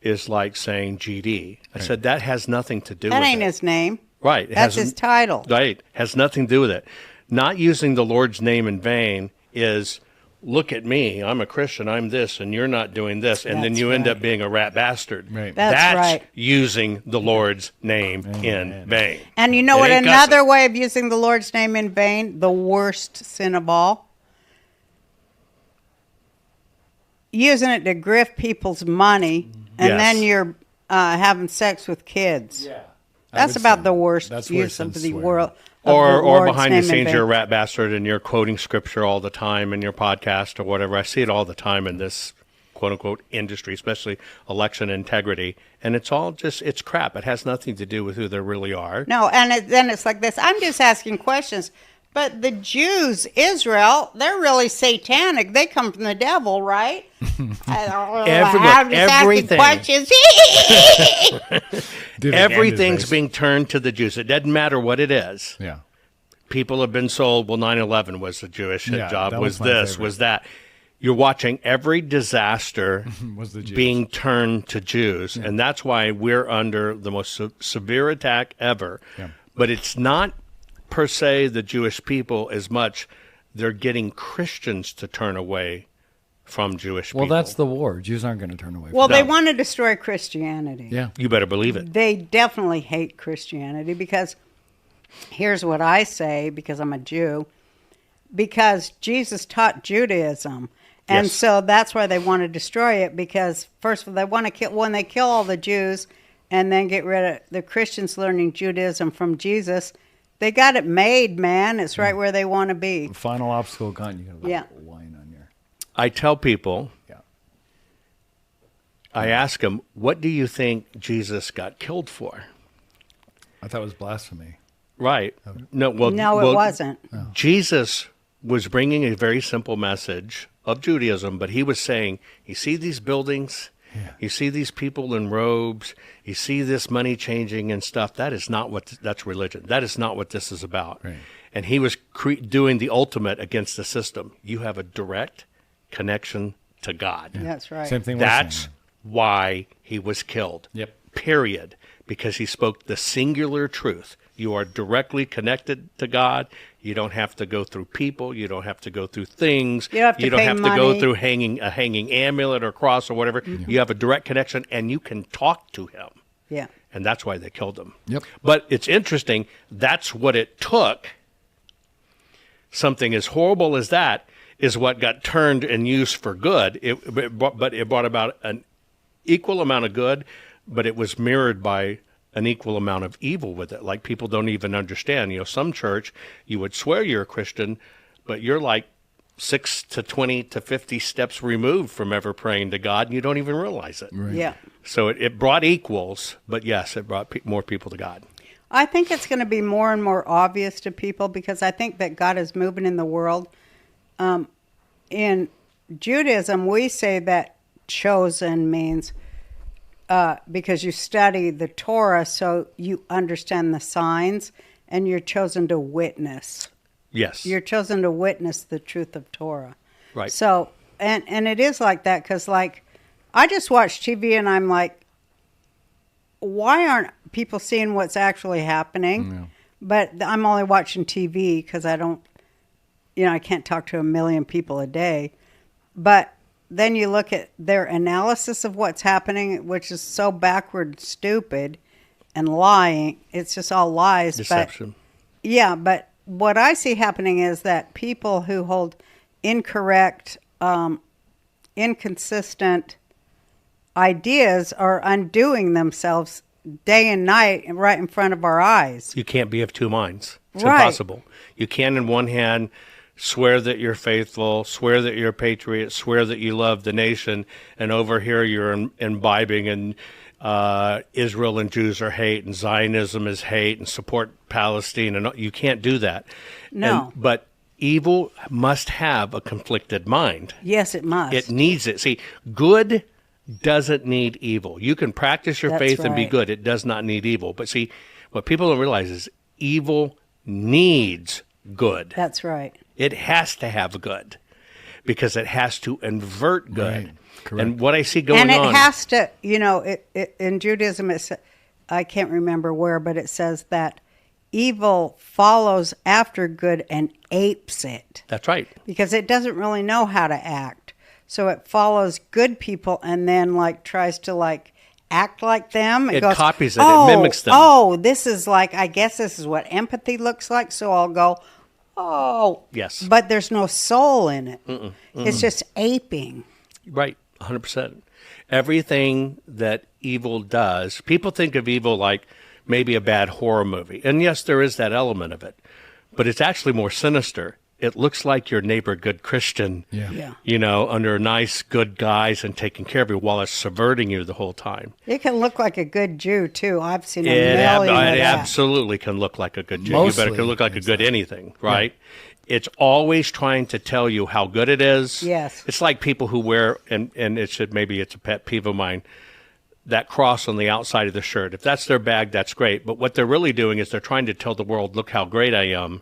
is like saying GD. I said that has nothing to do That with ain't it. his name. Right. It That's has- his title. Right. Has nothing to do with it. Not using the Lord's name in vain is look at me, I'm a Christian, I'm this, and you're not doing this, and then That's you end right. up being a rat bastard. Right. That's right. using the Lord's name in vain. And you know It what? ain't Another cussing. way of using the Lord's name in vain, the worst sin of all, using it to grift people's money, and Yes. then you're having sex with kids. Yeah. That's about the worst use of the world. of the Or Lord's behind the name in scenes, vain. you're a rat bastard and you're quoting scripture all the time in your podcast or whatever. I see it all the time in this quote unquote industry, especially election integrity. And it's all just, it's crap. It has nothing to do with who they really are. No, and then it's like this. I'm just asking questions. But the Jews, Israel, they're really satanic. They come from the devil, right? I don't know. I'm just everything. asking questions. Everything's being turned to the Jews. It doesn't matter what it is. Yeah. People have been sold, well, 9/11 was a Jewish hit Yeah, job, that was was my this, favorite. was that. You're watching every disaster Was the Jews. being turned to Jews, and that's why we're under the most severe attack ever. Yeah. But it's not per se the Jewish people as much they're getting Christians to turn away from Jewish people. Well, that's the war. Jews aren't going to turn away from Well, it. they want to destroy Christianity. Yeah. You better believe it. They definitely hate Christianity because here's what I say, because I'm a Jew, because Jesus taught Judaism. And Yes. so that's why they want to destroy it, because first of all, they want to kill, when they kill all the Jews and then get rid of the Christians learning Judaism from Jesus, they got it made, man. It's right where they want to be. Final obstacle gone. You got a Yeah. line on your. I tell people, Yeah. I ask them, what do you think Jesus got killed for? I thought it was blasphemy. Right. No, well, No, it wasn't. Jesus was bringing a very simple message of Judaism, but he was saying, you see these buildings, you see these people in robes, you see this money changing and stuff. That is not what, that's religion. That is not what this is about. Right. And he was doing the ultimate against the system. You have a direct connection to God. That's right. Same thing. we're That's saying. why he was killed. Yep. Period. Because he spoke the singular truth. You are directly connected to God. You don't have to go through people. You don't have to go through things. You don't have to pay to go money. through a hanging amulet or cross or whatever. Mm-hmm. You have a direct connection, and you can talk to him. Yeah. And that's why they killed him. Yep. But it's interesting. That's what it took. Something as horrible as that is what got turned and used for good. But it brought about an equal amount of good, but it was mirrored by an equal amount of evil with it. Like people don't even understand. You know, some church, you would swear you're a Christian, but you're like 6 to 20 to 50 steps removed from ever praying to God, and you don't even realize it. Right. Yeah. So it brought equals, but yes, it brought more people to God. I think it's going to be more and more obvious to people because I think that God is moving in the world. In Judaism, we say that chosen means because you study the Torah, so you understand the signs, and you're chosen to witness. Yes. You're chosen to witness the truth of Torah. Right. So, and it is like that because, like, I just watch TV and I'm like, why aren't people seeing what's actually happening? Yeah. But I'm only watching TV because I don't, I can't talk to a million people a day. But then you look at their analysis of what's happening, which is so backward, stupid, and lying. It's just all lies. Deception. But, yeah, but what I see happening is that people who hold incorrect, inconsistent ideas are undoing themselves day and night right in front of our eyes. You can't be of two minds. It's Right. impossible. You can, in one hand, swear that you're faithful, swear that you're a patriot, swear that you love the nation, and over here you're imbibing in Israel and Jews are hate, and Zionism is hate, and support Palestine, and you can't do that. No. But evil must have a conflicted mind. Yes, it must. It needs it. See, good doesn't need evil. You can practice your That's faith and be right. good. It does not need evil. But see, what people don't realize is evil needs good. That's right. It has to have good because it has to invert good. Right. Correct. And what I see going And it on, has to, in Judaism, I can't remember where, but it says that evil follows after good and apes it That's right. because it doesn't really know how to act. So it follows good people and then like tries to like act like them. It goes, copies it. It mimics them. Oh, this is like, I guess this is what empathy looks like. So I'll go, oh. Yes. But there's no soul in it. It's just aping. Right, 100%. Everything that evil does, people think of evil like maybe a bad horror movie. And yes, there is that element of it. But it's actually more sinister. It looks like your neighbor, good Christian, Yeah. under nice, good guys and taking care of you while it's subverting you the whole time. It can look like a good Jew, too. I've seen a It million of that. absolutely can look like a good Jew. You Mostly better can look like a good anything, right? It's always trying to tell you how good it is. Yes. It's like people who wear, and it's a pet peeve of mine, that cross on the outside of the shirt. If that's their bag, that's great. But what they're really doing is they're trying to tell the world, look how great I am,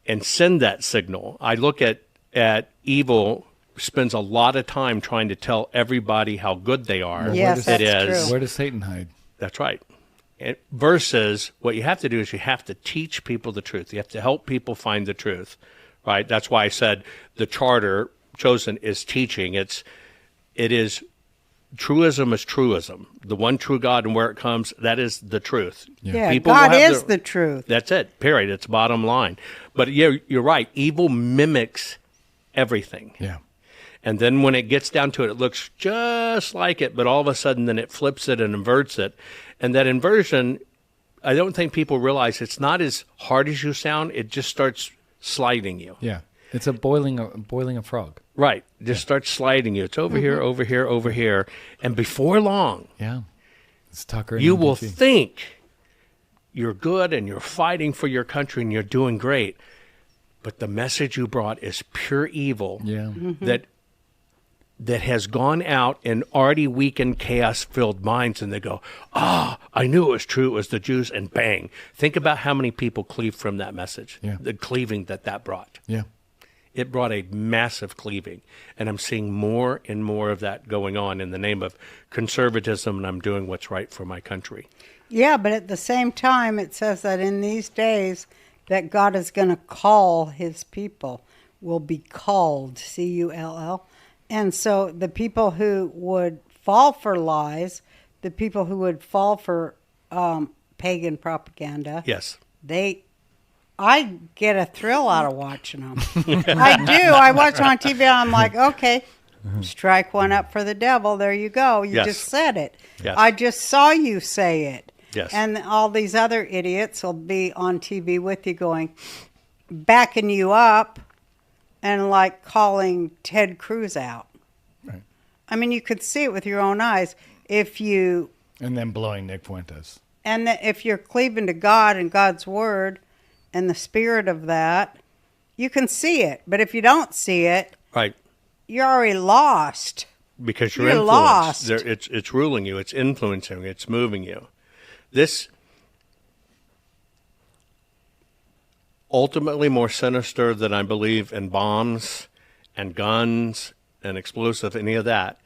and send that signal. I look at evil spends a lot of time trying to tell everybody how good they are. Yes, it that's is. true. Where does Satan hide? That's right. Versus what you have to do is you have to teach people the truth. You have to help people find the truth, right? That's why I said the charter chosen is teaching. It is truism is truism. The one true God and where it comes, that is the truth. Yeah, People will God have is the truth. That's it, period. It's bottom line. But you're right. Evil mimics everything. Yeah. And then when it gets down to it, it looks just like it, but all of a sudden then it flips it and inverts it. And that inversion, I don't think people realize it's not as hard as you sound. It just starts sliding you. Yeah. It's a boiling a frog. Right. Just starts sliding you. It's over here, over here, over here. And before long, Yeah. It's Tucker and you will NBC. think you're good and you're fighting for your country and you're doing great. But the message you brought is pure evil. Yeah. That has gone out and already weakened, chaos-filled minds, and they go, I knew it was true, it was the Jews, and bang. Think about how many people cleaved from that message, Yeah. the cleaving that brought. Yeah. It brought a massive cleaving, and I'm seeing more and more of that going on in the name of conservatism, and I'm doing what's right for my country. Yeah, but at the same time, it says that in these days that God is going to call his people, will be called, C-U-L-L. And so the people who would fall for lies, the people who would fall for pagan propaganda, Yes. I get a thrill out of watching them. I do. I watch them on TV. I'm like, okay, strike one up for the devil. There you go. You Yes. just said it. Yes. I just saw you say it. Yes. And all these other idiots will be on TV with you going, backing you up and like calling Ted Cruz out. Right. I mean, you could see it with your own eyes. If you, And then blowing Nick Fuentes. and if you're cleaving to God and God's word and the spirit of that, you can see it. But if you don't see it, Right. you're already lost. Because you're You're influenced. lost. It's ruling you. It's influencing you. It's moving you. This ultimately more sinister than I believe in bombs and guns and explosive, any of that,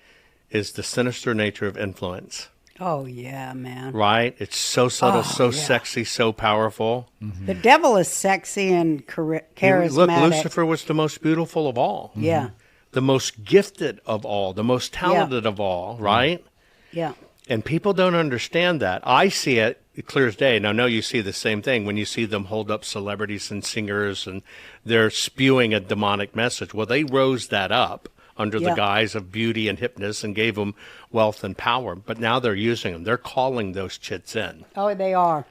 is the sinister nature of influence. Oh, yeah, man. Right? It's so subtle, so yeah. sexy, so powerful. The devil is sexy and charismatic. Look, Lucifer was the most beautiful of all. Yeah, The most gifted of all, the most talented of all, right? yeah. And people don't understand that. I see it clear as day. Now, I know you see the same thing when you see them hold up celebrities and singers and they're spewing a demonic message. Well, they rose that up under the Yeah. guise of beauty and hipness and gave them wealth and power. But now they're using them. They're calling those chits in. Oh, they are.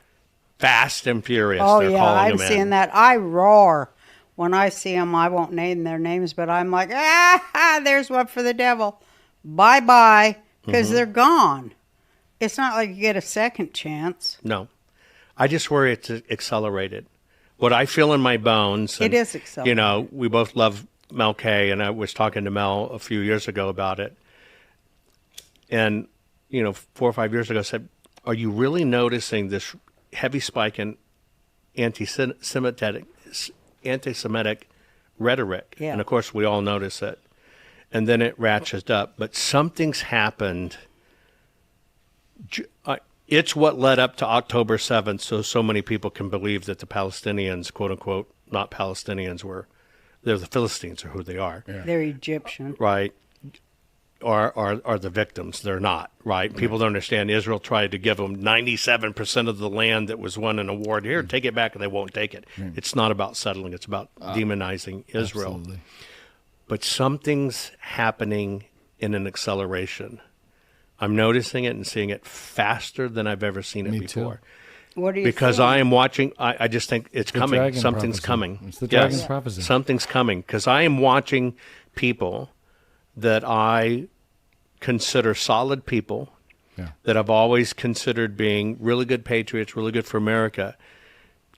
Fast and furious. Oh, they're yeah, calling I'm them seeing in. that. I roar when I see them. I won't name their names, but I'm like, there's one for the devil. Bye-bye, because they're gone. It's not like you get a second chance. No. I just worry it's accelerated. What I feel in my bones. It is accelerated. You know, we both love Mel K, and I was talking to Mel a few years ago about it. And, 4 or 5 years ago, I said, are you really noticing this heavy spike in anti-Semitic rhetoric? Yeah. And, of course, we all notice it. And then it ratchets up. But something's happened. It's what led up to October 7th, so many people can believe that the Palestinians, quote unquote, not Palestinians. They're the Philistines, are who they are, They're Egyptian. right? Are the victims. They're not, right? People don't understand. Israel tried to give them 97% of the land that was won in a war. Here, take it back, and they won't take it. It's not about settling. It's about demonizing Israel. Absolutely. But something's happening in an acceleration. I'm noticing it and seeing it faster than I've ever seen it Me too. before. What do you Because think? I am watching, I just think it's coming. dragon Something's prophecy. coming. It's the dragon's prophecy. Something's coming. Because I am watching people that I consider solid people, that I've always considered being really good patriots, really good for America,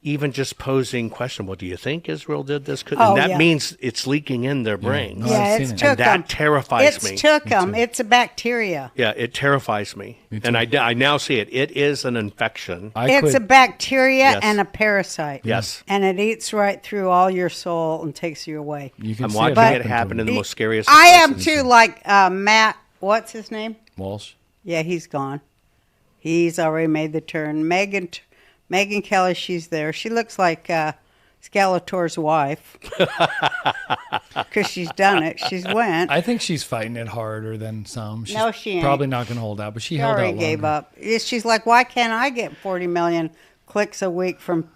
even just posing question, well, do you think Israel did this? And that means it's leaking in their brains. No, Yeah, I've it's seen it. took And that them. terrifies me. It's took them. It's a bacteria. Yeah, it terrifies me. And I now see it. It is an infection. It's a bacteria Yes. and a parasite. Yes. And it eats right through all your soul and takes you away. You can I'm see watching it happen in the most scariest I am places. too, like Matt, what's his name? Walsh. Yeah, he's gone. He's already made the turn. Megan Kelly, she's there. She looks like Skeletor's wife because she's done it. She's went. I think she's fighting it harder than some. She's No, she ain't. probably not going to hold out, but she She held out already longer. gave up. She's like, why can't I get 40 million clicks a week from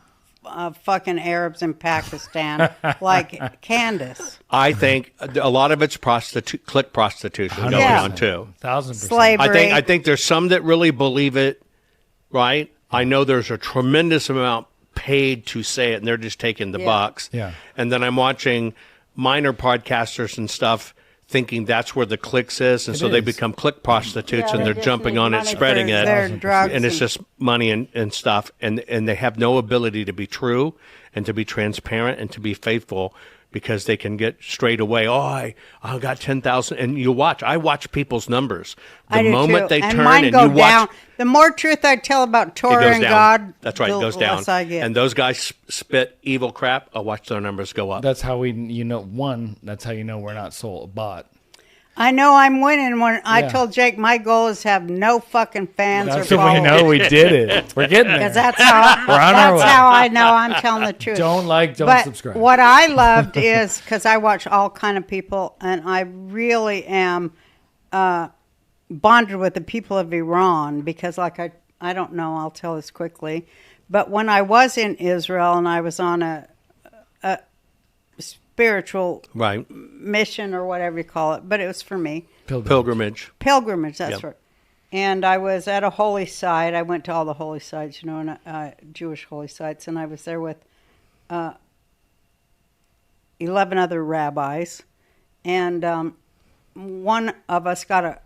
fucking Arabs in Pakistan like Candace? I think a lot of it's click prostitution going Yeah. on too. 1,000%. Slavery. I think there's some that really believe it, right? I know there's a tremendous amount paid to say it, and they're just taking the bucks. Yeah. And then I'm watching minor podcasters and stuff thinking that's where the clicks is, and so they is. become click prostitutes, Yeah, and they they're just jumping need on it, money spreading for it, their drugs and it's just money and stuff, and they have no ability to be true and to be transparent and to be faithful, because they can get straight away. Oh, I got 10,000, and I watch people's numbers. The I do moment too. they and turn mine and go you down. watch, The more truth I tell about it Torah goes and down. God, That's right, it the goes down. less I get. And those guys spit evil crap. I'll watch their numbers go up. That's how that's how you know we're not bought. I know I'm winning when I Yeah. told Jake my goal is to have no fucking fans That's or when we followers. know we did it. We're getting there. Because that's how We're on our way. that's how I know I'm telling the truth. Don't But subscribe. what I loved is because I watch all kind of people, and I really am bonded with the people of Iran because, like I don't know, I'll tell this quickly, but when I was in Israel and I was on a spiritual Right. mission or whatever you call it, but it was for me. Pilgrimage. Pilgrimage, that's Yep. right. And I was at a holy site. I went to all the holy sites, and Jewish holy sites, and I was there with 11 other rabbis. And one of us got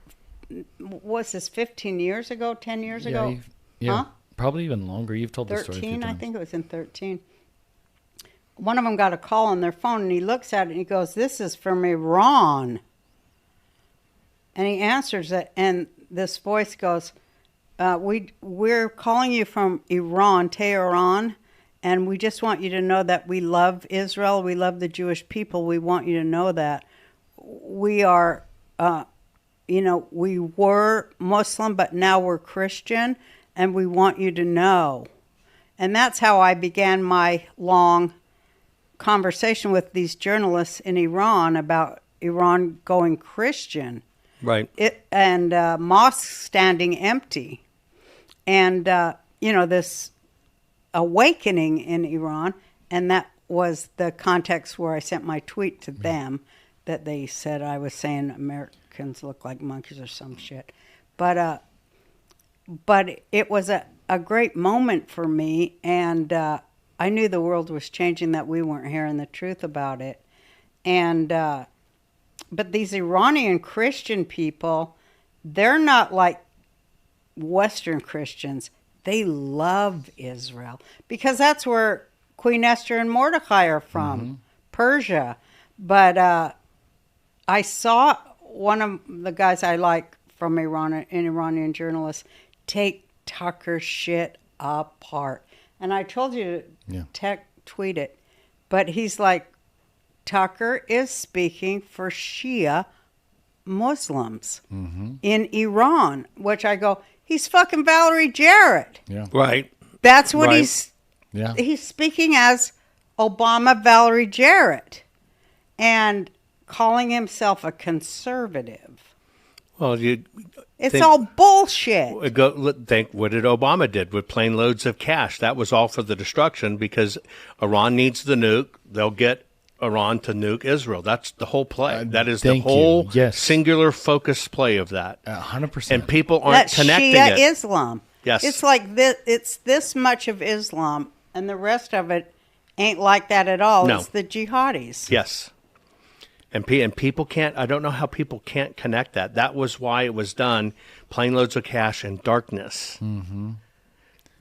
what's this, 15 years ago, 10 years ago? Huh? Probably even longer. You've told the story a few 13, I times. think it was in 13. One of them got a call on their phone, and he looks at it, and he goes, "This is from Iran." And he answers it, and this voice goes, we're calling you from Iran, Tehran, and we just want you to know that we love Israel. We love the Jewish people. We want you to know that we are, we were Muslim, but now we're Christian, and we want you to know. And that's how I began my long conversation with these journalists in Iran about Iran going Christian. Right. And mosques standing empty. And, this awakening in Iran. And that was the context where I sent my tweet to them that they said I was saying Americans look like monkeys or some shit. But it was a great moment for me. And I knew the world was changing, that we weren't hearing the truth about it. And but these Iranian Christian people, they're not like Western Christians. They love Israel because that's where Queen Esther and Mordecai are from, Persia. But I saw one of the guys I like from Iran, an Iranian journalist, take Tucker's shit apart. And I told you to tweet it. But he's like, Tucker is speaking for Shia Muslims in Iran, which I go, he's fucking Valerie Jarrett. Yeah. Right. That's what Right. he's speaking as Obama Valerie Jarrett and calling himself a conservative. Well, you It's think- all bullshit. think what did Obama did with plane loads of cash. That was all for the destruction because Iran needs the nuke. They'll get Iran to nuke Israel. That's the whole play. That is the thank you. whole Yes. singular focus play of that. 100%. And people aren't That's connecting Shia it. Islam. Yes. It's like this. It's this much of Islam, and the rest of it ain't like that at all. No. It's the jihadis. Yes. And people can't, I don't know how people can't connect that. That was why it was done, plane loads of cash and darkness. Mm-hmm.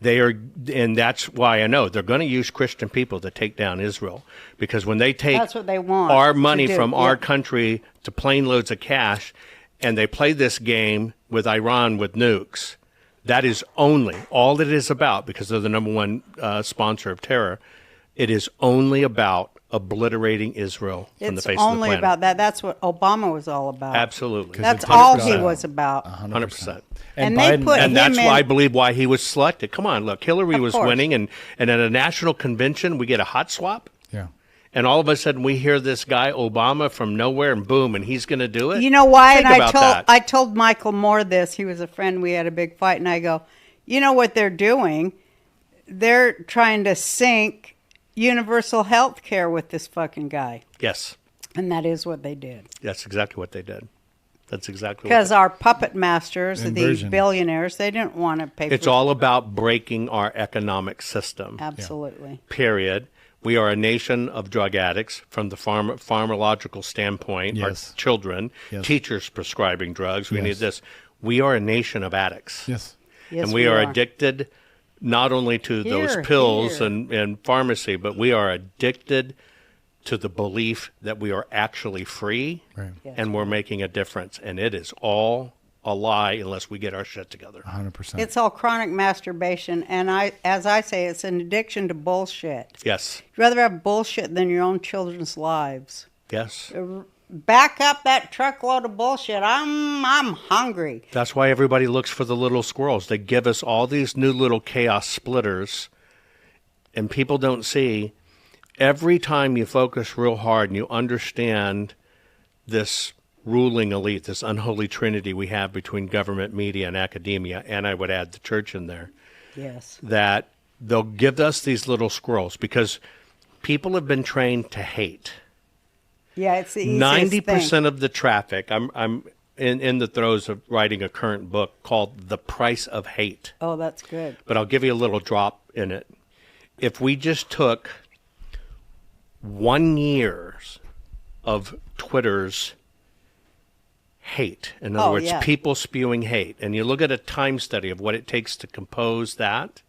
They are, and that's why I know they're going to use Christian people to take down Israel. Because when they take That's what they want our to money do, from our yeah. country to plane loads of cash, and they play this game with Iran with nukes, that is only, all it is about, because they're the number one sponsor of terror, it is only about obliterating Israel from the It's face of the only planet. about that. That's what Obama was all about. Absolutely. That's the all Democrats- he was about. 100%. And they put And him that's in. why I believe why he was selected. Come on, look, Hillary Of was course. winning, and at a national convention, we get a hot swap, Yeah. and all of a sudden we hear this guy, Obama, from nowhere, and boom, and he's going to do it? You know why? Think And about that. I told Michael Moore this. He was a friend. We had a big fight, and I go, you know what they're doing? They're trying to sink universal health care with this fucking guy. Yes, And that is what they did. that's exactly what they did. That's exactly Because what our puppet masters, these Inversion. billionaires, they didn't want to pay it's for all about breaking our economic system. Absolutely. Period. We are a nation of drug addicts from the pharmacological standpoint. Yes. Our children, Yes. teachers prescribing drugs. We Yes. need this. We are a nation of addicts. Yes. Yes, And we are addicted not only to those Here, pills here. and pharmacy, but we are addicted to the belief that we are actually free Right. Yes. and we're making a difference. And it is all a lie unless we get our shit together. 100%. It's all chronic masturbation. And as I say, it's an addiction to bullshit. Yes. You'd rather have bullshit than your own children's lives. Yes. Back up that truckload of bullshit. I'm hungry. That's why everybody looks for the little squirrels. They give us all these new little chaos splitters, and people don't see. Every time you focus real hard and you understand this ruling elite, this unholy trinity we have between government, media, and academia, and I would add the church in there, Yes. that they'll give us these little squirrels because people have been trained to hate. Yeah, it's the easiest 90% thing. of the traffic, I'm in the throes of writing a current book called The Price of Hate. Oh, that's good. But I'll give you a little drop in it. If we just took 1 year of Twitter's hate, in other Oh, words, yeah. people spewing hate, and you look at a time study of what it takes to compose that,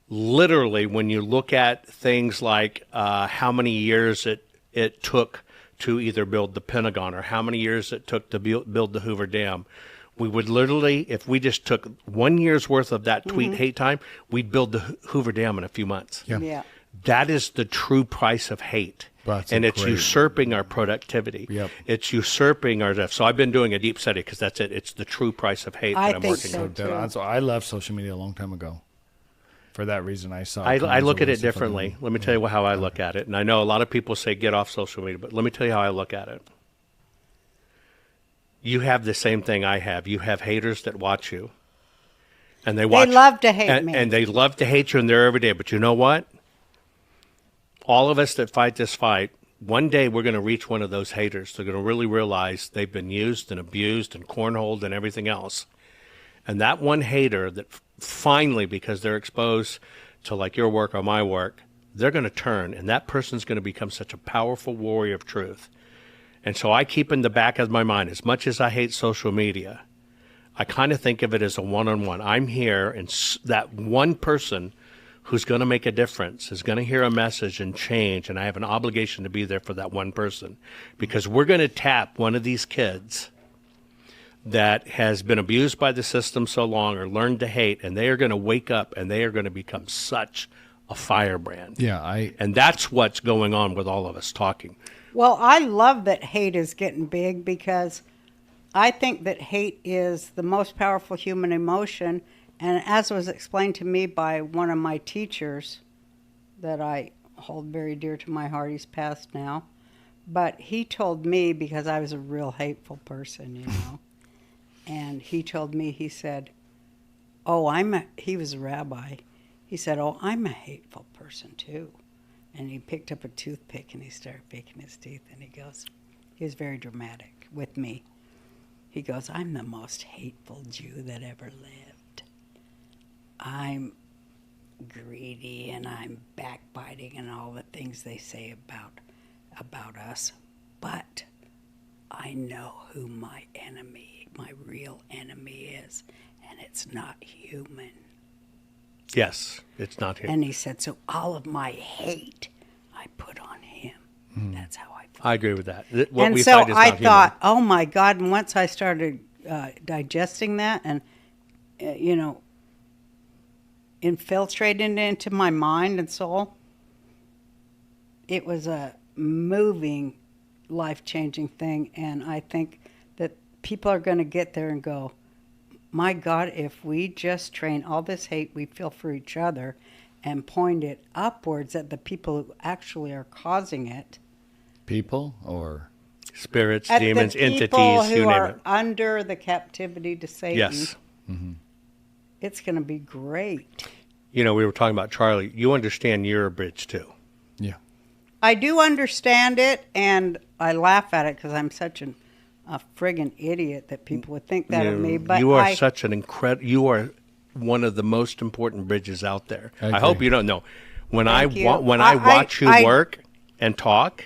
literally when you look at things like how many years it took to either build the Pentagon or how many years it took to build the Hoover Dam, we would literally, if we just took 1 year's worth of that tweet hate time, we'd build the Hoover Dam in a few months. Yeah. Yeah. That is the true price of hate. That's And it's great- usurping our productivity. Yep. It's usurping our... So I've been doing a deep study because that's it. It's the true price of hate I that I'm think working so. on. Dead on. So I left social media a long time ago. For that reason, I saw. I tons look of at it stuff differently. Let me tell you how I look at it. And I know a lot of people say get off social media, but let me tell you how I look at it. You have the same thing I have. You have haters that watch you. And they watch. love to hate me. And they love to hate you, and they're every day. But you know what? All of us that fight this fight, one day we're going to reach one of those haters. They're going to really realize they've been used and abused and cornholed and everything else. And that one hater that finally, because they're exposed to like your work or my work, they're going to turn, and that person's going to become such a powerful warrior of truth. And so I keep in the back of my mind, as much as I hate social media, I kind of think of it as a one-on-one. I'm here, and that one person who's going to make a difference is going to hear a message and change, and I have an obligation to be there for that one person, because we're going to tap one of these kids that has been abused by the system so long or learned to hate, and they are going to wake up and they are going to become such a firebrand. Yeah, And that's what's going on with all of us talking. Well, I love that hate is getting big because I think that hate is the most powerful human emotion. And as was explained to me by one of my teachers that I hold very dear to my heart. He's passed now. But he told me, because I was a real hateful person, you know, and he told me, he said, he was a rabbi. He said, oh, I'm a hateful person too. And he picked up a toothpick and he started picking his teeth, and he was very dramatic with me. He goes, I'm the most hateful Jew that ever lived. I'm greedy and I'm backbiting and all the things they say about us. But I know who my real enemy is, and it's not human. Yes, it's not him. And he said, so all of my hate I put on him. That's how I felt. I agree with that. And so I thought, oh my God, and once I started digesting that and, infiltrating it into my mind and soul, it was a moving, life-changing thing. And I think that people are going to get there and go, my God, if we just train all this hate we feel for each other and point it upwards at the people who actually are causing it. People or spirits, at demons, the people entities, who you name are it. under the captivity to Satan. Yes. It's going to be great. We were talking about Charlie. You understand you're a bridge too. yeah. I do understand it, and I laugh at it because I'm such a friggin' idiot that people would think that of me. But you are such an you are one of the most important bridges out there. I hope you don't know. When I watch you work and talk,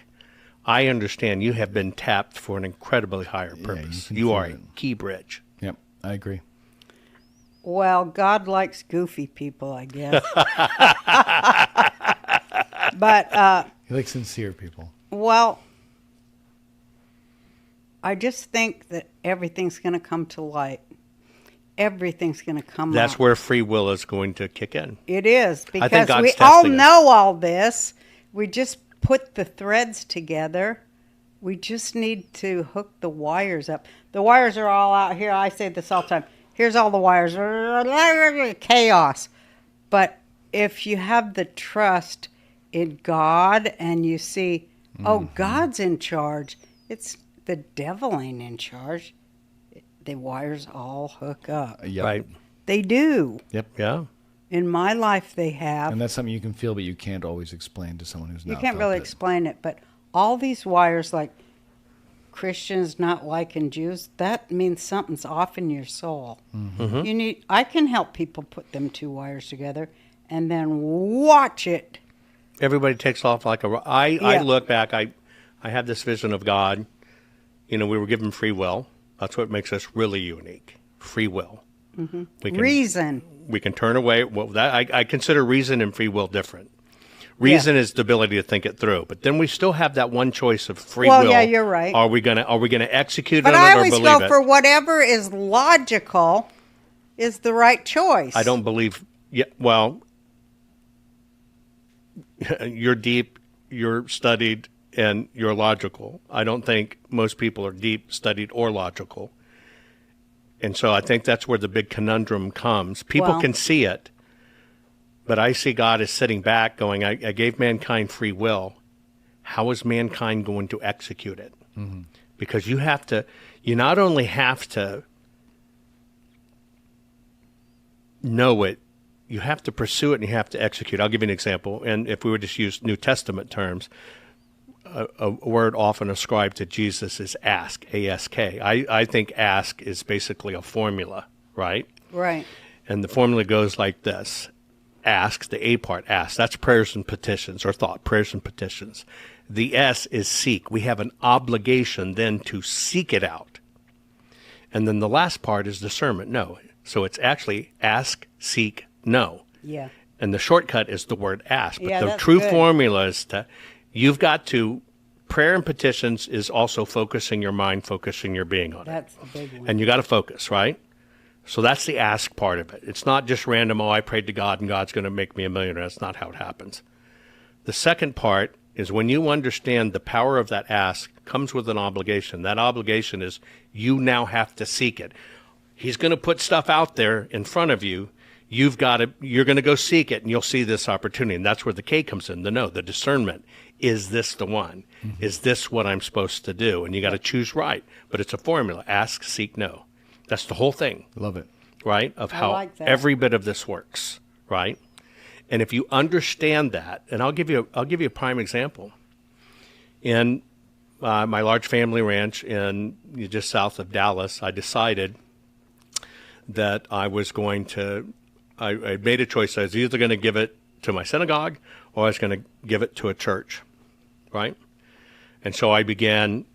I understand you have been tapped for an incredibly higher purpose. You are a key bridge. Yep, I agree. Well, God likes goofy people, I guess. But He likes sincere people. well, I just think that everything's going to come to light. Everything's going to come That's out. where free will is going to kick in. It is, I think because God's we all testing us. know all this. We just put the threads together. We just need to hook the wires up. The wires are all out here. I say this all the time. Here's all the wires. Chaos. But if you have the trust in God and you see, oh, God's in charge, it's the devil ain't in charge. The wires all hook up. Yep. Right. They do. Yep. Yeah. In my life, they have. And that's something you can feel, but you can't always explain to someone who's You not can't felt really it. explain it, but all these wires, like Christians not liking Jews, that means something's off in your soul. Mm-hmm. I can help people put them two wires together and then watch it. Everybody takes off like a. I Yeah. look back. I have this vision of God. We were given free will. That's what makes us really unique. Free will. Mm-hmm. We can, Reason. We can turn away. Well, that I consider reason and free will different. Reason is the ability to think it through, but then we still have that one choice of free will. Well, yeah, you're right. Are we gonna execute But on I it or always believe go it? for whatever is logical is the right choice. I don't believe. Yeah. Well, you're deep. You're studied. And you're logical. I don't think most people are deep, studied, or logical. And so I think that's where the big conundrum comes. People Well- can see it, but I see God as sitting back going, I gave mankind free will. How is mankind going to execute it? Mm-hmm. Because you not only have to know it, you have to pursue it and you have to execute. I'll give you an example. And if we were to use New Testament terms, a word often ascribed to Jesus is ask, A-S-K. I think ask is basically a formula, right? Right. And the formula goes like this. Ask, the A part, ask. That's prayers and petitions, or thought, prayers and petitions. The S is seek. We have an obligation then to seek it out. And then the last part is discernment, know. So it's actually ask, seek, know. Yeah. And the shortcut is the word ask. But Yeah, the that's true good. formula is you've got to, prayer and petitions is also focusing your mind, focusing your being on That's the big one. and you got to focus, right? So that's the ask part of it. It's not just random, I prayed to God and God's going to make me a millionaire. That's not how it happens. The second part is when you understand the power of that ask comes with an obligation. That obligation is you now have to seek it. He's going to put stuff out there in front of you. you're going to go seek it, and you'll see this opportunity. And that's where the K comes in, the discernment. Is this the one? Mm-hmm. Is this what I'm supposed to do? And you got to choose right. But it's a formula. Ask, seek, know. That's the whole thing. Love it. Right? Of how every bit of this works. Right? And if you understand that, and I'll give you a prime example. In my large family ranch in just south of Dallas, I decided that I was going to, I made a choice. I was either going to give it to my synagogue or I was going to give it to a church, right? And so I began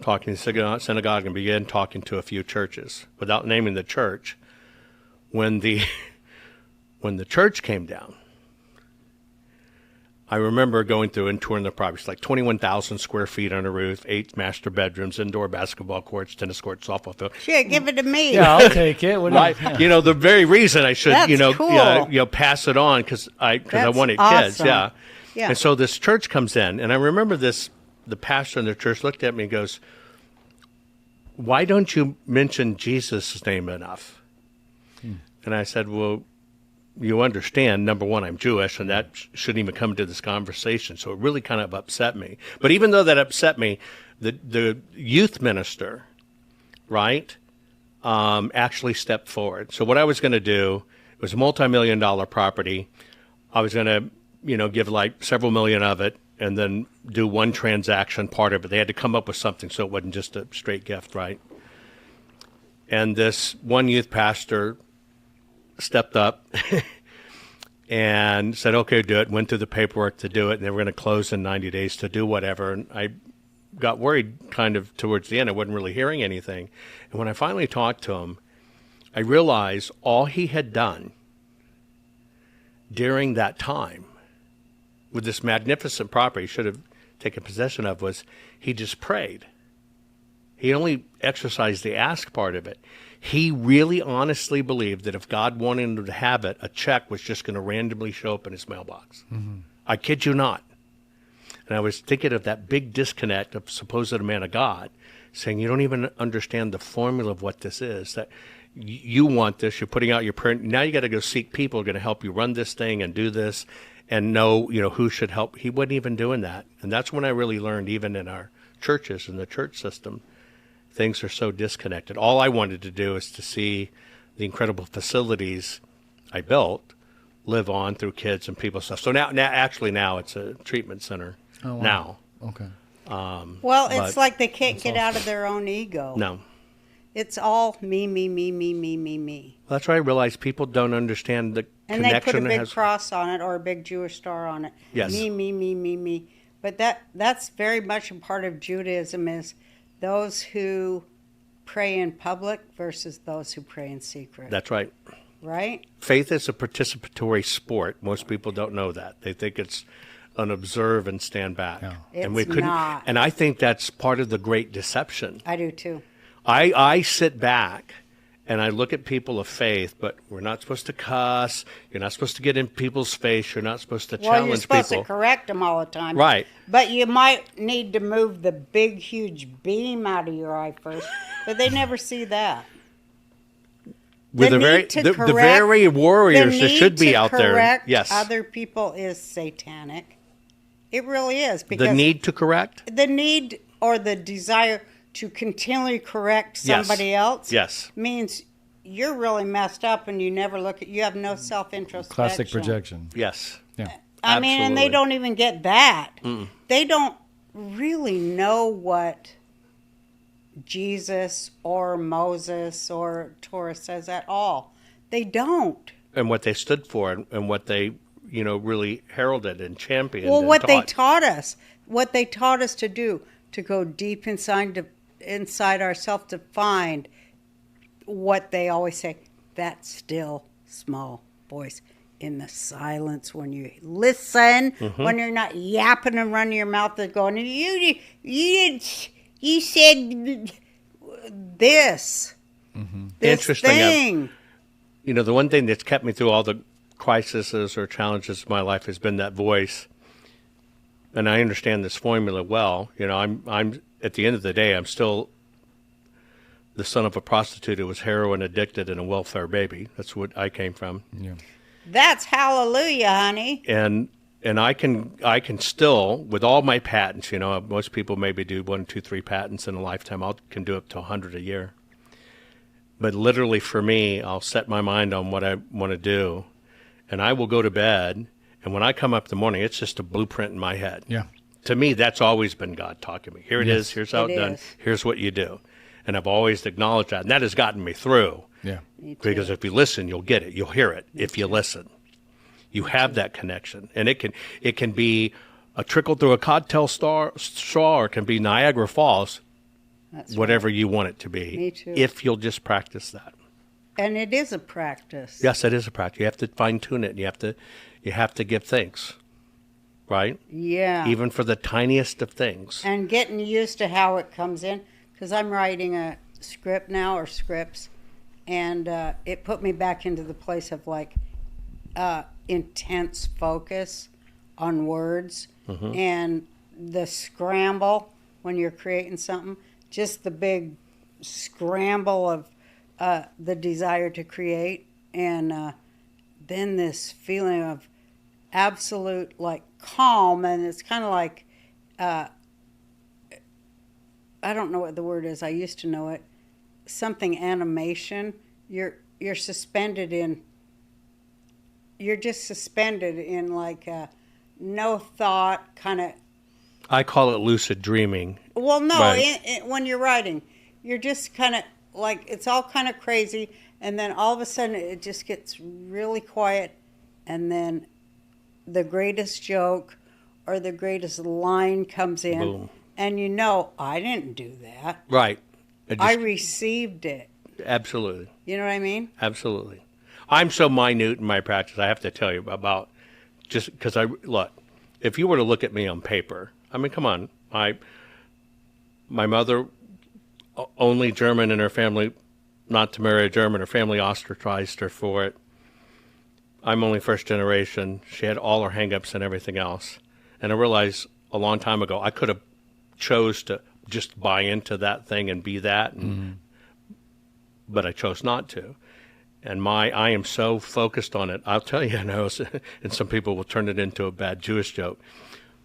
talking to the synagogue and began talking to a few churches without naming the church. When the church came down, I remember going through and touring the property. It's like 21,000 square feet on a roof, 8 master bedrooms, indoor basketball courts, tennis courts, softball field. Shit, give it to me. Yeah, I'll take it. Right. The very reason I should, That's cool. pass it on because I wanted kids. Awesome. Yeah. Yeah. And so this church comes in, and I remember the pastor in the church looked at me and goes, "Why don't you mention Jesus' name enough?" And I said, "Well, you understand, number one, I'm Jewish, and that shouldn't even come to this conversation." So it really kind of upset me. But even though that upset me, the youth minister, right, actually stepped forward. So what I was going to do, it was a multi-million-dollar property. I was going to, give like several million of it and then do one transaction part of it. They had to come up with something so it wasn't just a straight gift, right? And this one youth pastor stepped up and said, "Okay, do it." Went through the paperwork to do it, and they were going to close in 90 days to do whatever. And I got worried kind of towards the end. I wasn't really hearing anything. And when I finally talked to him, I realized all he had done during that time with this magnificent property he should have taken possession of was he just prayed. He only exercised the ask part of it. He really honestly believed that if God wanted him to have it, a check was just going to randomly show up in his mailbox. Mm-hmm. I kid you not. And I was thinking of that big disconnect of supposed man of God saying, you don't even understand the formula of what this is, that you want this, you're putting out your prayer. Now you got to go seek people who are going to help you run this thing and do this and know, who should help. He wasn't even doing that. And that's when I really learned, even in our churches and the church system, things are so disconnected. All I wanted to do is to see the incredible facilities I built live on through kids and people stuff. So now it's a treatment center. Oh, wow. Now. Okay. Well, it's like they can't get out of their own ego. No. It's all me, me, me, me, me, me, me. Well, that's why I realized people don't understand the and connection. And they put a big cross on it or a big Jewish star on it. Yes. Me, me, me, me, me. But that's very much a part of Judaism is those who pray in public versus those who pray in secret. That's right. Right? Faith is a participatory sport. Most people don't know that. They think it's an observe and stand back. No. And It's not. And I think that's part of the great deception. I do too. I sit back and I look at people of faith, but we're not supposed to cuss. You're not supposed to get in people's face. You're not supposed to challenge people. Well, you're supposed to correct them all the time. Right. But you might need to move the big, huge beam out of your eye first. But they never see that. With the very warriors that should be out there. Correct yes. Other people is satanic. It really is. Because the need to correct? The need or the desire to continually correct somebody else means you're really messed up and you have no self-introspection. Classic projection. Yes. Yeah. I mean, and they don't even get that. Mm-mm. They don't really know what Jesus or Moses or Torah says at all. They don't. And what they stood for and what they, really heralded and championed. Well, and what they taught us to do, to go deep inside ourselves to find what they always say, that still small voice in the silence when you listen, when you're not yapping and running your mouth and going, you said this, this Interesting. thing. The one thing that's kept me through all the crises or challenges of my life has been that voice. And I understand this formula well. I'm at the end of the day, I'm still the son of a prostitute who was heroin addicted and a welfare baby. That's what I came from. Yeah. That's hallelujah, honey. And I can still, with all my patents, most people maybe do 1, 2, 3 patents in a lifetime. I can do up to 100 a year. But literally for me, I'll set my mind on what I want to do, and I will go to bed. And when I come up in the morning, it's just a blueprint in my head. Yeah. To me, that's always been God talking to me. Here it is. Here's how it's done. Here's what you do. And I've always acknowledged that. And that has gotten me through. Yeah. Because if you listen, you'll get it. You'll hear it if you listen. You have that connection. And it can be a trickle through a cocktail straw, or it can be Niagara Falls, whatever you want it to be. Me too. If you'll just practice that. And it is a practice. Yes, it is a practice. You have to fine-tune it. And you have to give thanks, right? Yeah. Even for the tiniest of things. And getting used to how it comes in. Because I'm writing a script now, or scripts, and it put me back into the place of like intense focus on words and the scramble when you're creating something. Just the big scramble of the desire to create, and then this feeling of absolute like calm, and it's kind of like I don't know what the word is. I used to know it. Something animation. You're suspended in. You're just suspended in like no thought kind of. I call it lucid dreaming. Well, no, Right. when you're writing, you're just kind of like, it's all kind of crazy, and then all of a sudden it just gets really quiet, and then the greatest joke or the greatest line comes in, Boom. and I didn't do that. Right. I received it. Absolutely. You know what I mean? Absolutely. I'm so minute in my practice, I have to tell you about, just because look, if you were to look at me on paper, I mean, come on, my mother, only German in her family, not to marry a German. Her family ostracized her for it. I'm only first generation. She had all her hang-ups and everything else. And I realized a long time ago I could have chose to just buy into that thing and be that, but I chose not to. And I am so focused on it. I'll tell you, and some people will turn it into a bad Jewish joke.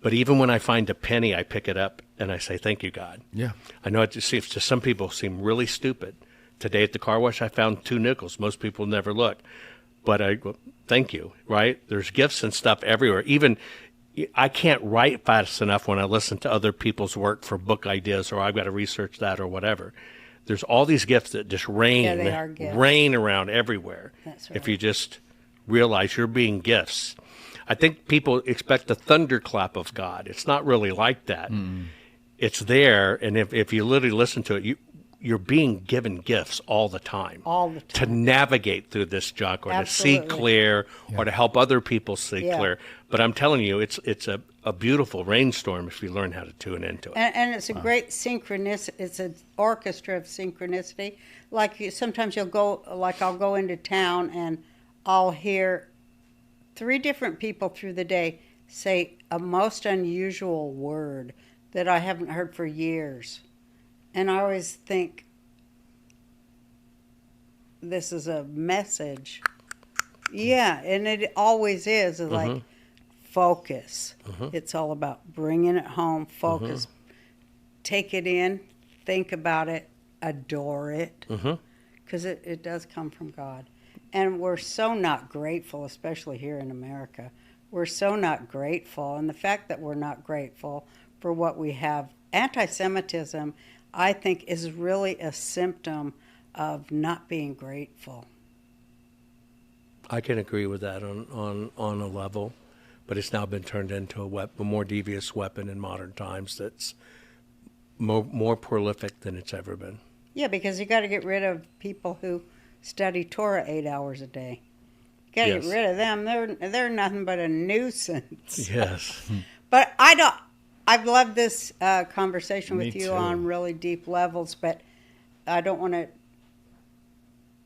But even when I find a penny, I pick it up and I say, "Thank you, God." Yeah. I know to some people seem really stupid. Today at the car wash, I found 2 nickels. Most people never look. But thank you, right? There's gifts and stuff everywhere. Even I can't write fast enough when I listen to other people's work for book ideas, or I've got to research that or whatever. There's all these gifts that just rain around everywhere. That's right. If you just realize you're being gifts. I think people expect a thunderclap of God. It's not really like that. It's there, and if you literally listen to it, you're being given gifts all the time. All the To time. navigate through this junk, or Absolutely. to see clear, or to help other people see Yeah. clear. But I'm telling you, it's a beautiful rainstorm if you learn how to tune into it. And it's a great synchronicity. It's an orchestra of synchronicity. Like sometimes I'll go into town and I'll hear 3 different people through the day say a most unusual word that I haven't heard for years. And I always think this is a message. Yeah, and it always is. It's like focus. It's all about bringing it home, focus. Take it in, think about it, adore it. Because it does come from God. And we're so not grateful, especially here in America. We're so not grateful. And the fact that we're not grateful for what we have, anti-Semitism, I think, is really a symptom of not being grateful. I can agree with that on a level, but it's now been turned into a more devious weapon in modern times that's more prolific than it's ever been. Yeah, because you got to get rid of people who study Torah 8 hours a day. You got to Yes. get rid of them. They're nothing but a nuisance. Yes. But I've loved this conversation with Me you too. on really deep levels, but I don't want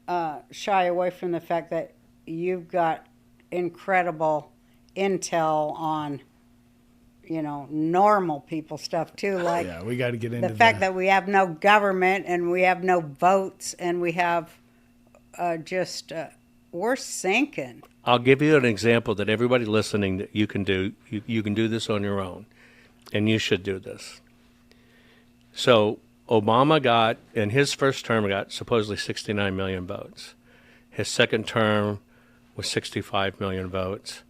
to shy away from the fact that you've got incredible intel on normal people stuff too, like Yeah, we got to get into the fact that we have no government and we have no votes and we have we're sinking. I'll give you an example that everybody listening that you can do. You can do this on your own, and you should do this. So Obama got, in his first term, got supposedly 69 million votes. His second term was 65 million votes.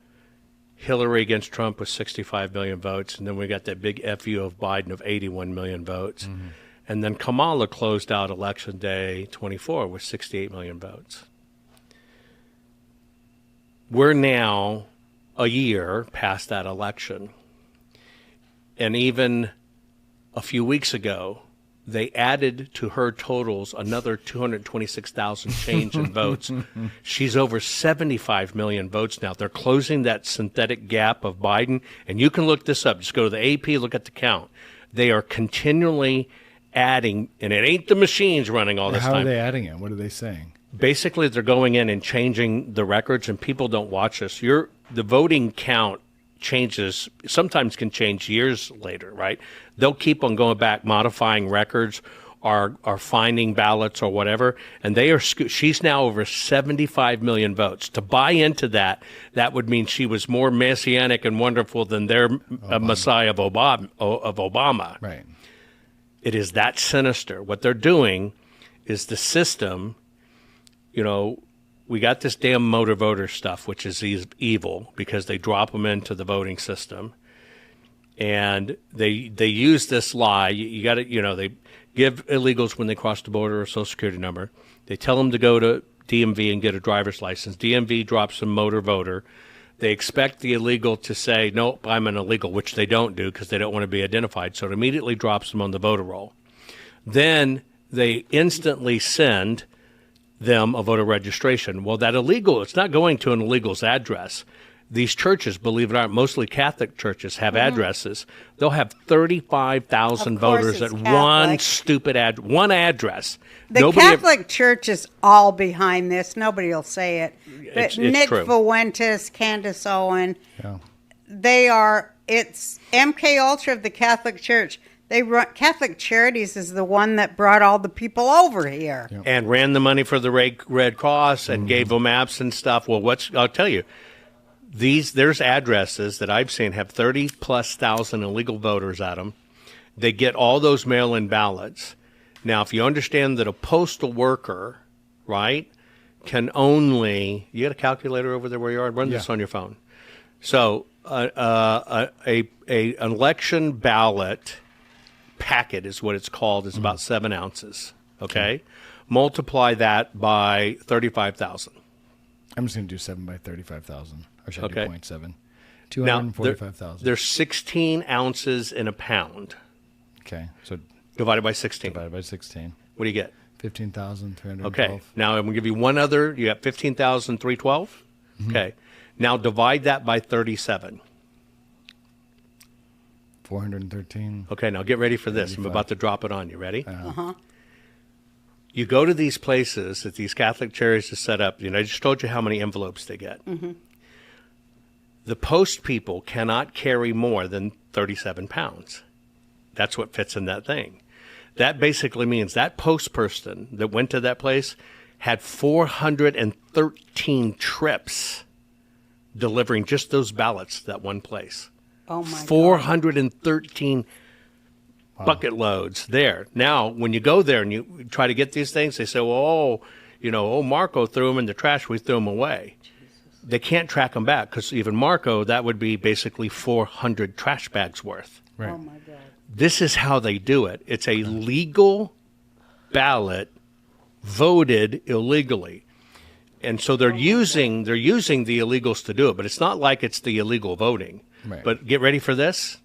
Hillary against Trump was 65 million votes. And then we got that big FU of Biden of 81 million votes. Mm-hmm. And then Kamala closed out Election Day 24 with 68 million votes. We're now a year past that election. And even a few weeks ago, they added to her totals another 226,000 change in votes. She's over 75 million votes now. They're closing that synthetic gap of Biden. And you can look this up. Just go to the AP, look at the count. They are continually adding, and it ain't the machines running all this time. How are they adding it? What are they saying? Basically, they're going in and changing the records, and people don't watch this. The voting count changes, sometimes can change years later, right? They'll keep on going back, modifying records or finding ballots or whatever, and she's now over 75 million votes. To buy into that would mean she was more messianic and wonderful than their Messiah of Obama. Right. It is that sinister. What they're doing is the system, we got this damn motor voter stuff, which is evil because they drop them into the voting system. And they use this lie. You got to, they give illegals when they cross the border a social security number. They tell them to go to DMV and get a driver's license. DMV drops a motor voter. They expect the illegal to say, nope, I'm an illegal, which they don't do because they don't want to be identified. So it immediately drops them on the voter roll. Then they instantly send them a voter registration. Well, that illegal, it's not going to an illegal's address. These churches, believe it or not, mostly Catholic churches have addresses. They'll have 35,000 voters at one stupid one address. The Catholic Church is all behind this. Nobody will say it. But It's Nick true. Fuentes, Candace Owen, Yeah. it's MK Ultra of the Catholic Church. They run Catholic Charities is the one that brought all the people over here. Yep. And ran the money for the Red Cross and gave them apps and stuff. Well, I'll tell you, there's addresses that I've seen have 30,000+ illegal voters at them. They get all those mail-in ballots. Now, if you understand that a postal worker, right, can only, you got a calculator over there where you are? Run this on your phone. So an election ballot packet is what it's called, is about 7 ounces, okay? Multiply that by 35,000. I'm just going to do 7 by 35,000. Or should I do 0.7? Now, 245,000. there's 16 ounces in a pound. Okay. So Divided by 16. divided by 16. What do you get? 15,312. Okay. Now I'm going to give you one other. You got 15,312. Okay. Now divide that by 37. 413. Okay. Now get ready for this. 85. I'm about to drop it on you. Ready? You go to these places that these Catholic charities have set up. I just told you how many envelopes they get. The post people cannot carry more than 37 pounds. That's what fits in that thing. That basically means that post person that went to that place had 413 trips delivering just those ballots to that one place. Oh, my God. 413 bucket loads there. Now, when you go there and you try to get these things, they say, well, Marco threw them in the trash. We threw them away. They can't track them back because even Marco, that would be basically 400 trash bags worth. Right. Oh, my God. This is how they do it. It's a legal ballot voted illegally. And so they're using the illegals to do it, but it's not like it's the illegal voting. Right. But get ready for this.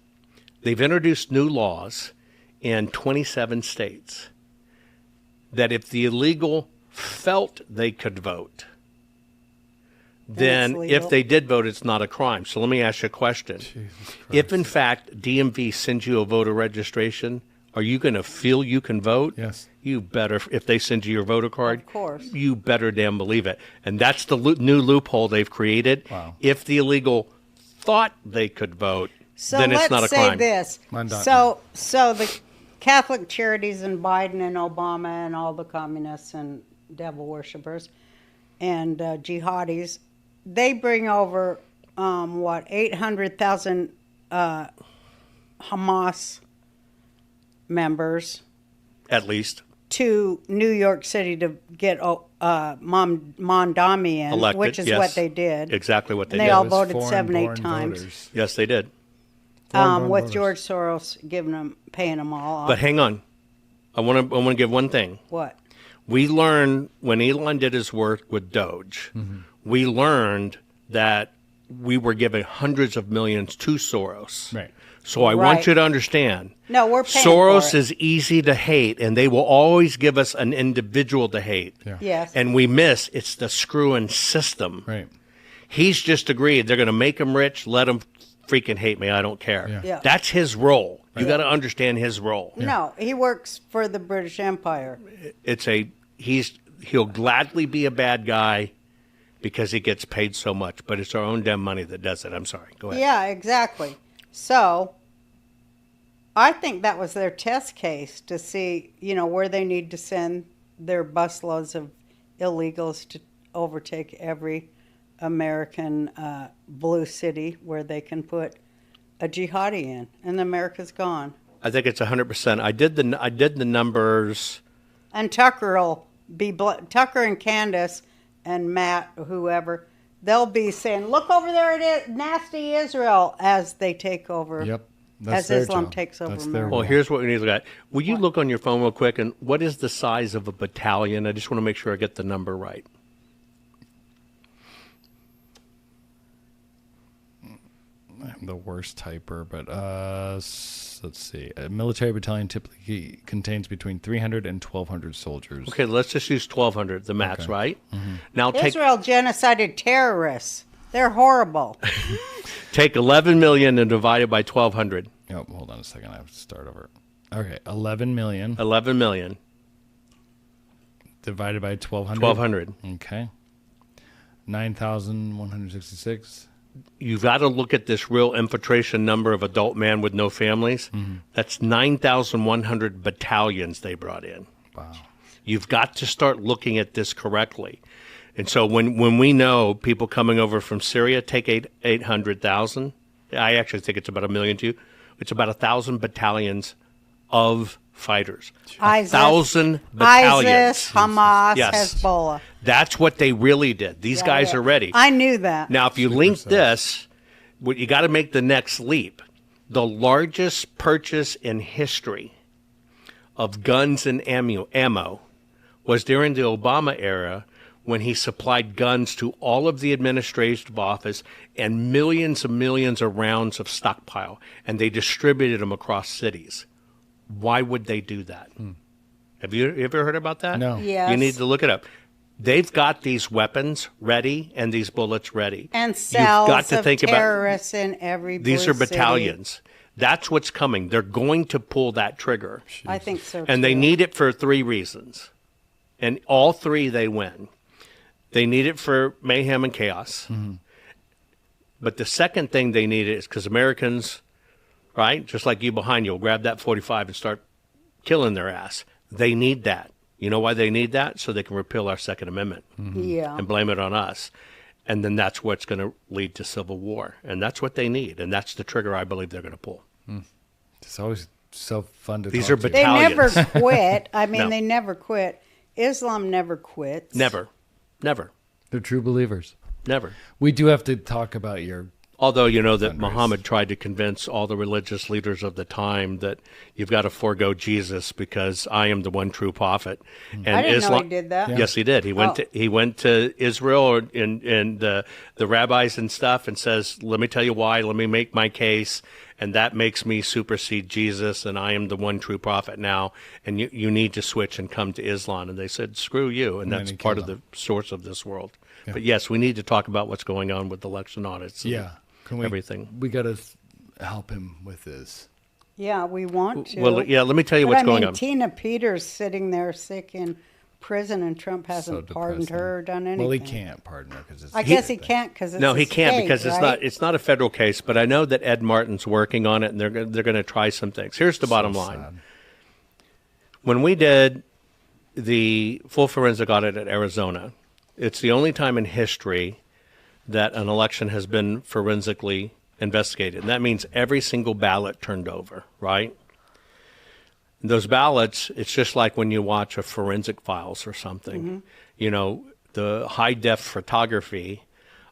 They've introduced new laws in 27 states that if the illegal felt they could vote, then if they did vote, it's not a crime. So let me ask you a question. If, in fact, DMV sends you a voter registration, are you going to feel you can vote? Yes. You better. If they send you your voter card, Of course. you better damn believe it. And that's the new loophole they've created. Wow. If the illegal thought they could vote, So then it's let's not a say crime. this. Mandant. So the Catholic Charities and Biden and Obama and all the communists and devil worshippers and jihadis, they bring over 800,000 Hamas members At least to New York City to get Mondami in, elected. which is yes. what they did. Exactly what they And they did. all It was voted 7, 8 foreign-born times. voters. Yes, they did. Foreign-born With voters. George Soros paying them all off. But hang on. I want to give one thing. What? We learned when Elon did his work with Doge, we learned that we were giving hundreds of millions to Soros. Right. So I Right. want you to understand. No, we're paying Soros for it. is easy to hate, and they will always give us an individual to hate. Yeah. Yes. And we miss it's the screwing system. Right. He's just agreed they're going to make him rich, let him freaking hate me. I don't care. Yeah. Yeah. That's his role. You got to understand his role. No, he works for the British Empire. He'll gladly be a bad guy because he gets paid so much, but it's our own damn money that does it. I'm sorry. Go ahead. Yeah, exactly. So I think that was their test case to see, where they need to send their busloads of illegals to overtake every American blue city where they can put a jihadi in, and America's gone. I think it's 100%. I did the numbers. And Tucker will be Tucker and Candace and Matt or whoever. They'll be saying, "Look over there at nasty Israel," as they take over. Yep. As their Islam job. takes over That's their America. Well, role. here's what we need to look at. Will you look on your phone real quick? And what is the size of a battalion? I just want to make sure I get the number right. I'm the worst typer, but let's see. A military battalion typically contains between 300 and 1,200 soldiers. Okay, let's just use 1,200, the max, Okay. right? Now Israel genocided terrorists. They're horrible. take 11 million and divide it by 1,200. Oh, hold on a second. I have to start over. Okay, 11 million 11 million, divided by 1,200. 1,200. Okay. 9,166. You've got to look at this real infiltration number of adult men with no families. That's 9,100 battalions they brought in. Wow. You've got to start looking at this correctly. And so when we know people coming over from Syria take 800,000, I actually think it's about 1 million too. It's about 1,000 battalions of fighters. ISIS, 1,000 battalions. ISIS, Hamas, Yes. Hezbollah. That's what they really did. These guys are ready. I knew that. Now, if you link this, what you got to make the next leap. The largest purchase in history of guns and ammo was during the Obama era when he supplied guns to all of the administrative office and millions of rounds of stockpile, and they distributed them across cities. Why would they do that? Have you ever heard about that? No. Yes. You need to look it up. They've got these weapons ready and these bullets ready. And You've cells got to of think about terrorists in every these blue are battalions. That's what's coming. They're going to pull that trigger. City. I think so, And they too. need it for 3 reasons. And all 3 they win. They need it for mayhem and chaos. But the second thing they need is because Americans, right, just like you behind you, will grab that 45 and start killing their ass. They need that. You know why they need that? So they can repeal our Second Amendment Yeah. and blame it on us. And then that's what's going to lead to civil war. And that's what they need. And that's the trigger I believe they're going to pull. It's always so fun to These talk are to. They never Italians. quit. I mean, No. they never quit. Islam never quits. Never. Never. They're true believers. Never. We do have to talk about your Although you know that Fundraise. Muhammad tried to convince all the religious leaders of the time that you've got to forego Jesus because I am the one true prophet. And I didn't know Islam, he did that. Yes, he did. He went to Israel and the rabbis and stuff and says, "Let me tell you why. Let me make my case, and that makes me supersede Jesus, and I am the one true prophet now. And you need to switch and come to Islam." And they said, "Screw you," and then that's he part killed of the source of this world. But yes, we need to talk about what's going on with election audits. and Yeah. Can we, everything. We got to help him with this. Yeah, we want to. Well, yeah, let me tell you But what's I going mean, on. Tina Peters sitting there sick in prison and Trump hasn't pardoned depressing. her or done anything. Well, he can't pardon her because it's. I guess he can't because it's No, he a can't state, because right? it's not a federal case. But I know that Ed Martin's working on it, and they're going to try some things. Here's the bottom line: sad. when we did the full forensic audit at Arizona, it's the only time in history that an election has been forensically investigated. And that means every single ballot turned over, right? Those ballots, it's just like when you watch a forensic files or something. Mm-hmm. You know, the high-def photography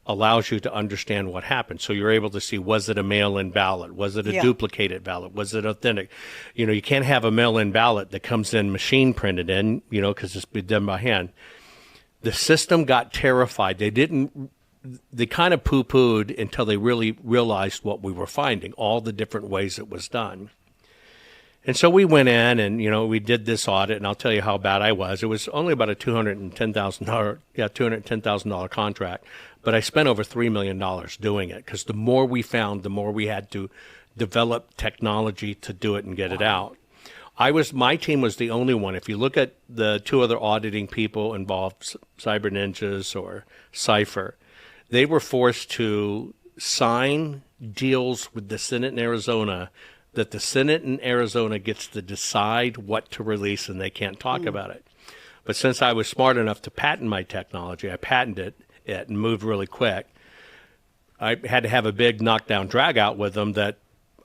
allows you to understand what happened. So you're able to see, was it a mail-in ballot? Was it a duplicated ballot? Was it authentic? You know, you can't have a mail-in ballot that comes in machine printed in, you know, because it's been done by hand. The system got terrified. They kind of poo-pooed until they really realized what we were finding, all the different ways it was done. And so we went in and, you know, we did this audit, and I'll tell you how bad I was. It was only about a $210,000 contract, but I spent over $3 million doing it because the more we found, the more we had to develop technology to do it and get it out. My team was the only one. If you look at the two other auditing people involved, Cyber Ninjas or Cypher, they were forced to sign deals with the Senate in Arizona that the Senate in Arizona gets to decide what to release and they can't talk about it. But since I was smart enough to patent my technology, I patented it and moved really quick. I had to have a big knockdown drag out with them that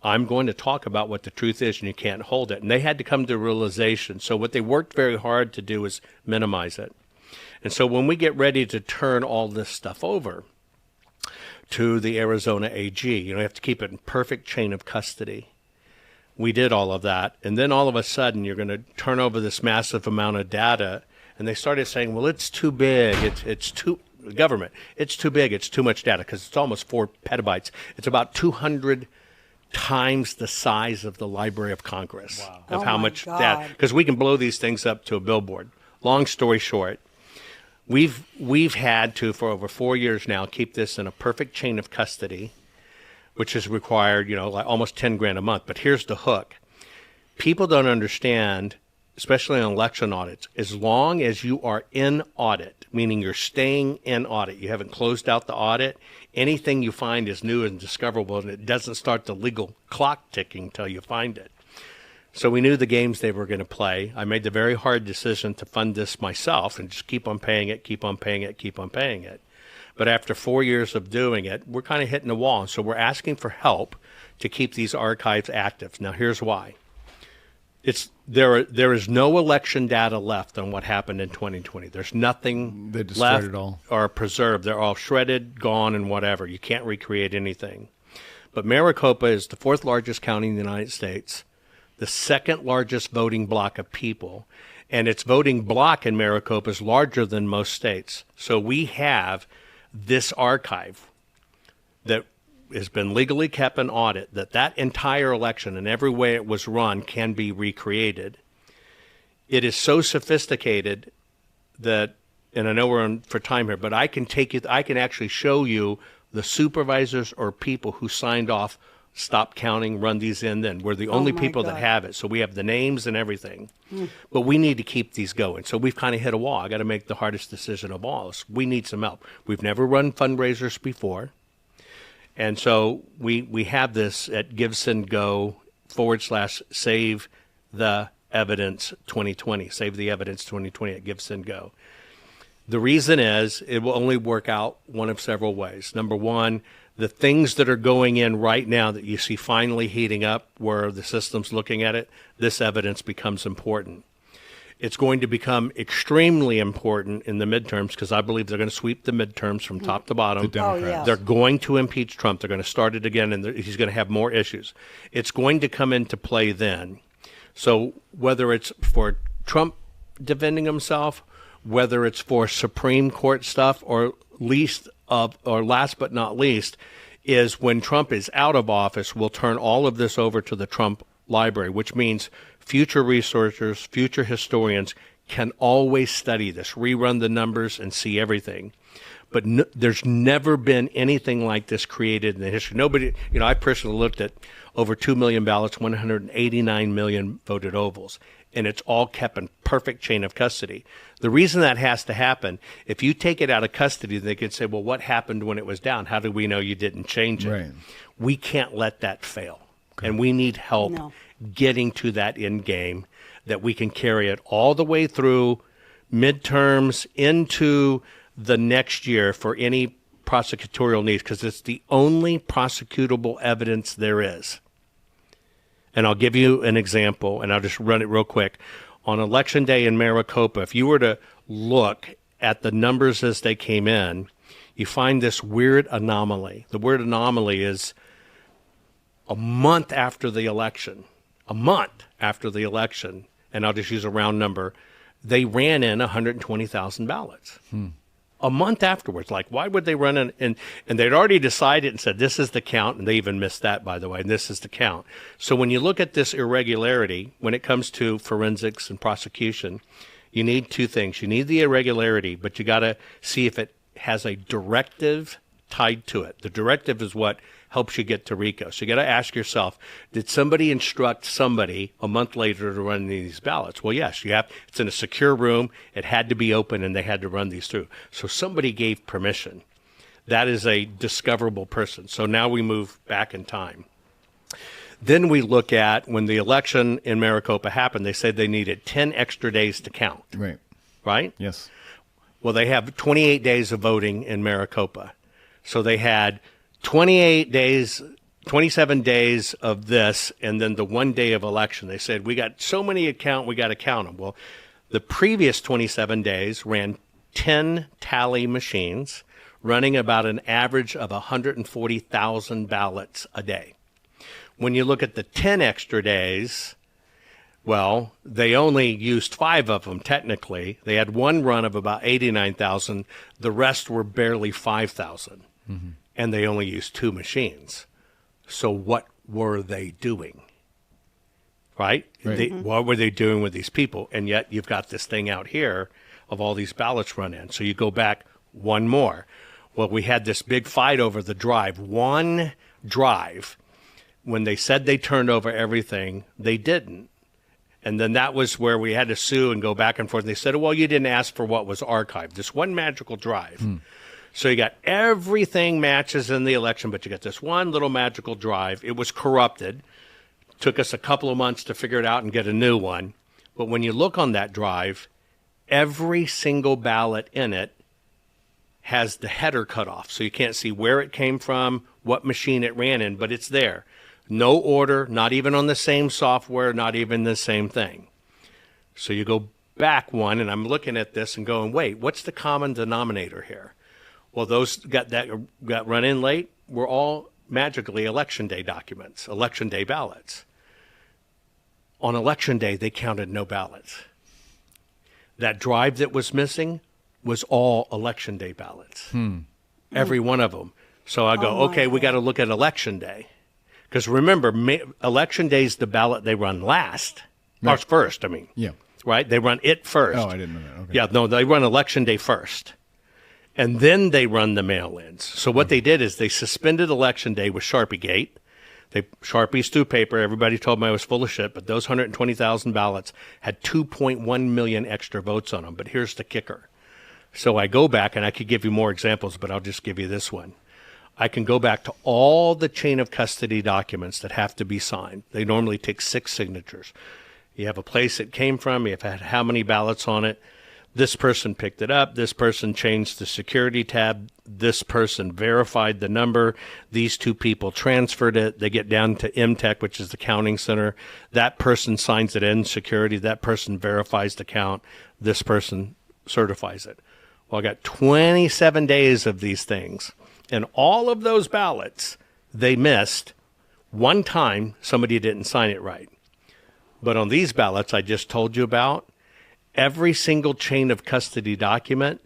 I'm going to talk about what the truth is and you can't hold it. And they had to come to realization. So what they worked very hard to do is minimize it. And so when we get ready to turn all this stuff over to the Arizona AG, you know, you have to keep it in perfect chain of custody. We did all of that. And then all of a sudden, you're going to turn over this massive amount of data. And they started saying, well, it's too big. It's too, the government, it's too big. It's too much data because it's almost 4 petabytes. It's about 200 times the size of the Library of Congress of how much data. Because we can blow these things up to a billboard. Long story short, we've had to, for over 4 years now, keep this in a perfect chain of custody, which is required, you know, like almost 10 grand a month. But here's the hook. People don't understand, especially on election audits, as long as you are in audit, meaning you're staying in audit, you haven't closed out the audit, anything you find is new and discoverable, and it doesn't start the legal clock ticking till you find it. So we knew the games they were going to play. I made the very hard decision to fund this myself and just keep on paying it, keep on paying it, keep on paying it. But after 4 years of doing it, we're kind of hitting the wall. So we're asking for help to keep these archives active. Now, here's why. There is no election data left on what happened in 2020. There's nothing left or preserved. They're all shredded, gone, and whatever. You can't recreate anything. But Maricopa is the 4th largest county in the United States, the 2nd largest voting block of people, and its voting block in Maricopa is larger than most states. So we have this archive that has been legally kept in audit, that entire election and every way it was run can be recreated. It is so sophisticated that, and I know we're on for time here, but I can actually show you the supervisors or people who signed off, stop counting, run these in then. We're the only people that have it. So we have the names and everything. But we need to keep these going. So we've kind of hit a wall. I got to make the hardest decision of all. We need some help. We've never run fundraisers before. And so we have this at GiveSendGo/Save the Evidence 2020. Save the Evidence 2020 at GiveSendGo. The reason is it will only work out one of several ways. Number one, the things that are going in right now that you see finally heating up where the system's looking at it, this evidence becomes important. It's going to become extremely important in the midterms because I believe they're going to sweep the midterms from top to bottom. The Democrats. They're going to impeach Trump. They're going to start it again, and he's going to have more issues. It's going to come into play then. So whether it's for Trump defending himself, whether it's for Supreme Court stuff, or last but not least, is when Trump is out of office, we'll turn all of this over to the Trump Library, which means future researchers, future historians can always study this, rerun the numbers, and see everything. But no, there's never been anything like this created in the history. Nobody, I personally looked at over 2 million ballots, 189 million voted ovals, and it's all kept in perfect chain of custody. The reason that has to happen, if you take it out of custody, they could say, well, what happened when it was down? How do we know you didn't change it? Right. We can't let that fail. Okay. And we need help getting to that end game that we can carry it all the way through midterms into the next year for any prosecutorial needs, because it's the only prosecutable evidence there is. And I'll give you an example, and I'll just run it real quick. On Election Day in Maricopa, if you were to look at the numbers as they came in, you find this weird anomaly. The word anomaly is a month after the election, and I'll just use a round number, they ran in 120,000 ballots. A month afterwards. Like, why would they run in? And they'd already decided and said, this is the count. And they even missed that, by the way. And this is the count. So when you look at this irregularity, when it comes to forensics and prosecution, you need two things. You need the irregularity, but you got to see if it has a directive tied to it. The directive is what helps you get to RICO. So you got to ask yourself, did somebody instruct somebody a month later to run these ballots? Well, yes, you have. It's in a secure room. It had to be open, and they had to run these through. So somebody gave permission. That is a discoverable person. So now we move back in time. Then we look at when the election in Maricopa happened, they said they needed 10 extra days to count. Right. Right? Yes. Well, they have 28 days of voting in Maricopa. So they had 28 days, 27 days of this, and then the 1 day of election. They said, we got so many we got to count them. Well, the previous 27 days ran 10 tally machines, running about an average of 140,000 ballots a day. When you look at the 10 extra days, well, they only used 5 of them technically. They had one run of about 89,000. The rest were barely 5,000. Mm-hmm. And they only used 2 machines. So what were they doing? Right? What were they doing with these people? And yet you've got this thing out here of all these ballots run in. So you go back one more. Well, we had this big fight over the drive. One drive, when they said they turned over everything, they didn't. And then that was where we had to sue and go back and forth. They said, well, you didn't ask for what was archived. This one magical drive. So you got everything matches in the election, but you got this one little magical drive. It was corrupted. Took us a couple of months to figure it out and get a new one. But when you look on that drive, every single ballot in it has the header cut off. So you can't see where it came from, what machine it ran in, but it's there. No order, not even on the same software, not even the same thing. So you go back one, and I'm looking at this and going, wait, what's the common denominator here? Well, those got run in late were all magically Election Day documents, Election Day ballots. On Election Day, they counted no ballots. That drive that was missing was all Election Day ballots, every one of them. So I go, okay, we got to look at Election Day. Because remember, Election Day is the ballot they run last, or first, I mean. Yeah. Right? They run it first. Oh, I didn't know that. Okay. Yeah, no, they run Election Day first. And then they run the mail-ins. So what they did is they suspended Election Day with Sharpiegate. They Sharpies through paper. Everybody told me I was full of shit, but those 120,000 ballots had 2.1 million extra votes on them. But here's the kicker. So I go back, and I could give you more examples, but I'll just give you this one. I can go back to all the chain of custody documents that have to be signed. They normally take 6 signatures. You have a place it came from. You have had how many ballots on it. This person picked it up. This person changed the security tab. This person verified the number. These 2 people transferred it. They get down to MTech, which is the counting center. That person signs it in security. That person verifies the count. This person certifies it. Well, I got 27 days of these things. And all of those ballots, they missed one time somebody didn't sign it right. But on these ballots I just told you about, every single chain of custody document,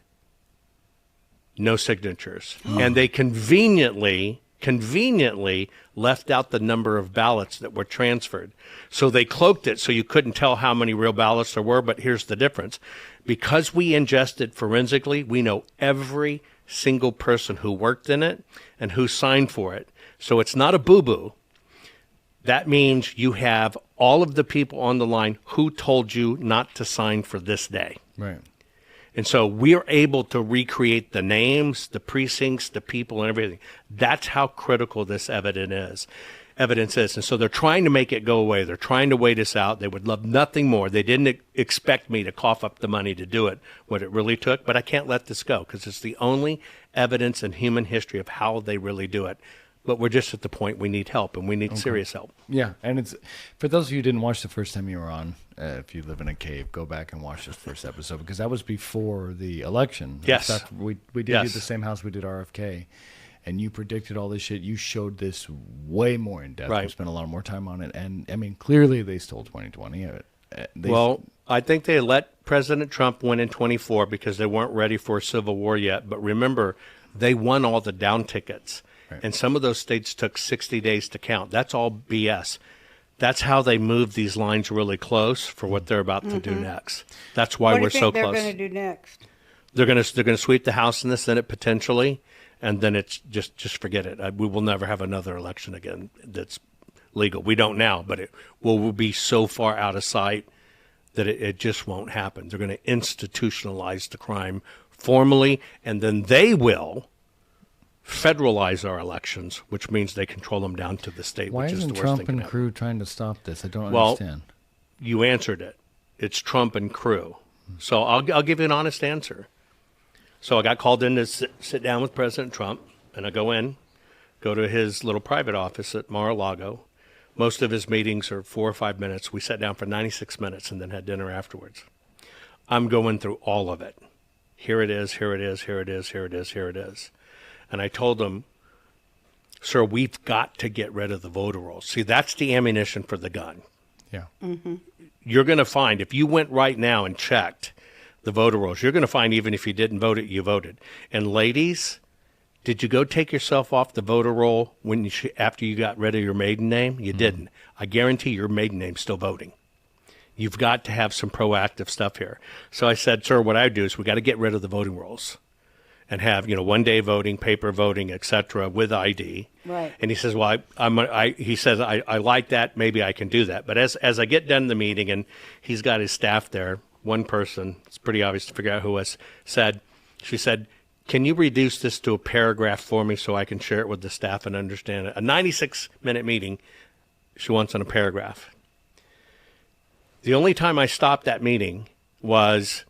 no signatures. And they conveniently conveniently left out the number of ballots that were transferred. So they cloaked it so you couldn't tell how many real ballots there were, but here's the difference. Because we ingest it forensically, we know every single person who worked in it and who signed for it. So it's not a boo-boo. That means you have all of the people on the line who told you not to sign for this day. Right. And so we're able to recreate the names, the precincts, the people, and everything. That's how critical this evidence is. And so they're trying to make it go away. They're trying to wait us out. They would love nothing more. They didn't expect me to cough up the money to do it, what it really took. But I can't let this go because it's the only evidence in human history of how they really do it. But we're just at the point we need help, and we need serious help. Yeah, and it's for those of you who didn't watch the first time you were on, if you live in a cave, go back and watch this first episode because that was before the election. Yes. In fact, we did Yes. do the same house we did RFK, and you predicted all this shit. You showed this way more in depth. Right. We spent a lot more time on it, and I mean, clearly they stole 2020. Well, I think they let President Trump win in 24 because they weren't ready for a civil war yet. But remember, they won all the down tickets. Right. And some of those states took 60 days to count. That's all BS. That's how they move these lines really close for what they're about to do next. That's why What do we're you think so they're close. going to do next? They're going to sweep the House and the Senate potentially, and then it's just forget it. We will never have another election again that's legal. We don't now, but it will be so far out of sight that it just won't happen. They're going to institutionalize the crime formally, and then they will federalize our elections, which means they control them down to the state, why which is the isn't worst Trump thing can and happen. crew trying to stop this? I don't Well, understand. You answered it. It's Trump and crew. So I'll give you an honest answer. So I got called in to sit down with President Trump, and I go to his little private office at Mar-a-Lago. Most of his meetings are 4 or 5 minutes. We sat down for 96 minutes and then had dinner afterwards. I'm going through all of it. Here it is, here it is, here it is, here it is, here it is. And I told him, sir, we've got to get rid of the voter rolls. See, that's the ammunition for the gun. Yeah. You're going to find, if you went right now and checked the voter rolls, you're going to find even if you didn't vote it, you voted. And ladies, did you go take yourself off the voter roll after you got rid of your maiden name? You didn't. I guarantee your maiden name's still voting. You've got to have some proactive stuff here. So I said, sir, what I do is we got to get rid of the voting rolls and have, one-day voting, paper voting, et cetera, with ID. Right. And he says, well, I like that. Maybe I can do that. But as I get done the meeting and he's got his staff there, one person, it's pretty obvious to figure out who was, she said, can you reduce this to a paragraph for me so I can share it with the staff and understand it? A 96-minute meeting, she wants on a paragraph. The only time I stopped that meeting was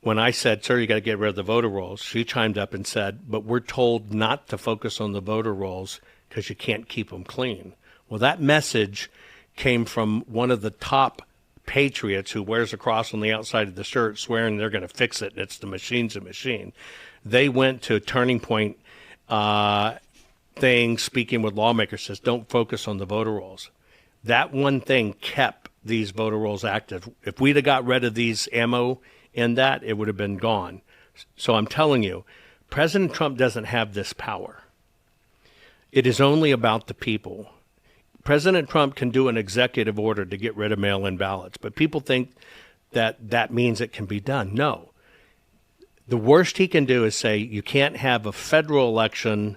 when I said, sir, you got to get rid of the voter rolls. She chimed up and said, but we're told not to focus on the voter rolls because you can't keep them clean. Well, that message came from one of the top patriots who wears a cross on the outside of the shirt swearing they're going to fix it. It's the machine's a machine. They went to Turning Point thing, speaking with lawmakers, says don't focus on the voter rolls. That one thing kept these voter rolls active. If we'd have got rid of these ammo in that, it would have been gone. So I'm telling you, President Trump doesn't have this power. It is only about the people. President Trump can do an executive order to get rid of mail-in ballots, but people think that means it can be done. No. The worst he can do is say you can't have a federal election,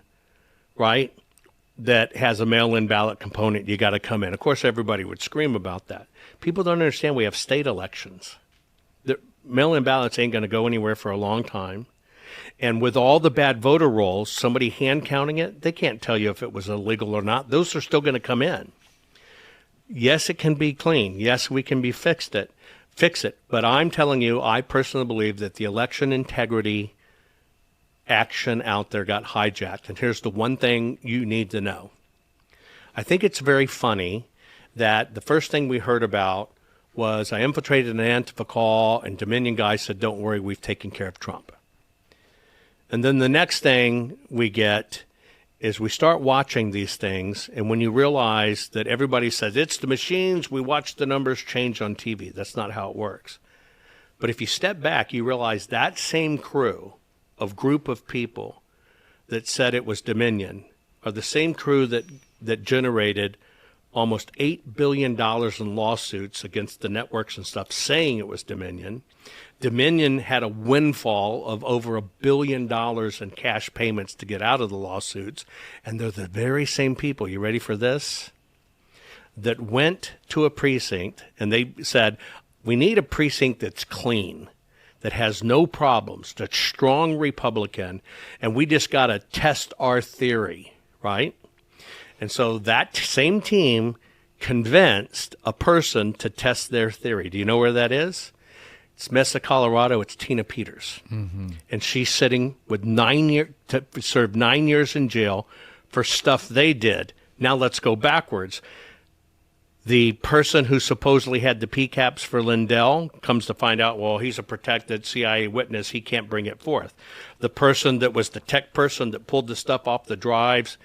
right, that has a mail-in ballot component. You got to come in. Of course, everybody would scream about that. People don't understand we have state elections. The mail-in ballots ain't going to go anywhere for a long time. And with all the bad voter rolls, somebody hand counting it, they can't tell you if it was illegal or not. Those are still going to come in. Yes, it can be clean. Yes, we can fix it. But I'm telling you, I personally believe that the election integrity action out there got hijacked. And here's the one thing you need to know. I think it's very funny that the first thing we heard about was I infiltrated an Antifa call and Dominion guy said, don't worry, we've taken care of Trump. And then the next thing we get is we start watching these things, and when you realize that everybody says, it's the machines, we watch the numbers change on TV. That's not how it works. But if you step back, you realize that same crew of group of people that said it was Dominion are the same crew that generated almost $8 billion in lawsuits against the networks and stuff, saying it was Dominion. Dominion had a windfall of over $1 billion in cash payments to get out of the lawsuits. And they're the very same people, you ready for this, that went to a precinct and they said, we need a precinct that's clean, that has no problems, that's strong Republican, and we just got to test our theory, right? And so that same team convinced a person to test their theory. Do you know where that is? It's Mesa, Colorado. It's Tina Peters. Mm-hmm. And she's sitting with to serve 9 years in jail for stuff they did. Now let's go backwards. The person who supposedly had the PCAPs for Lindell comes to find out, well, he's a protected CIA witness. He can't bring it forth. The person that was the tech person that pulled the stuff off the drives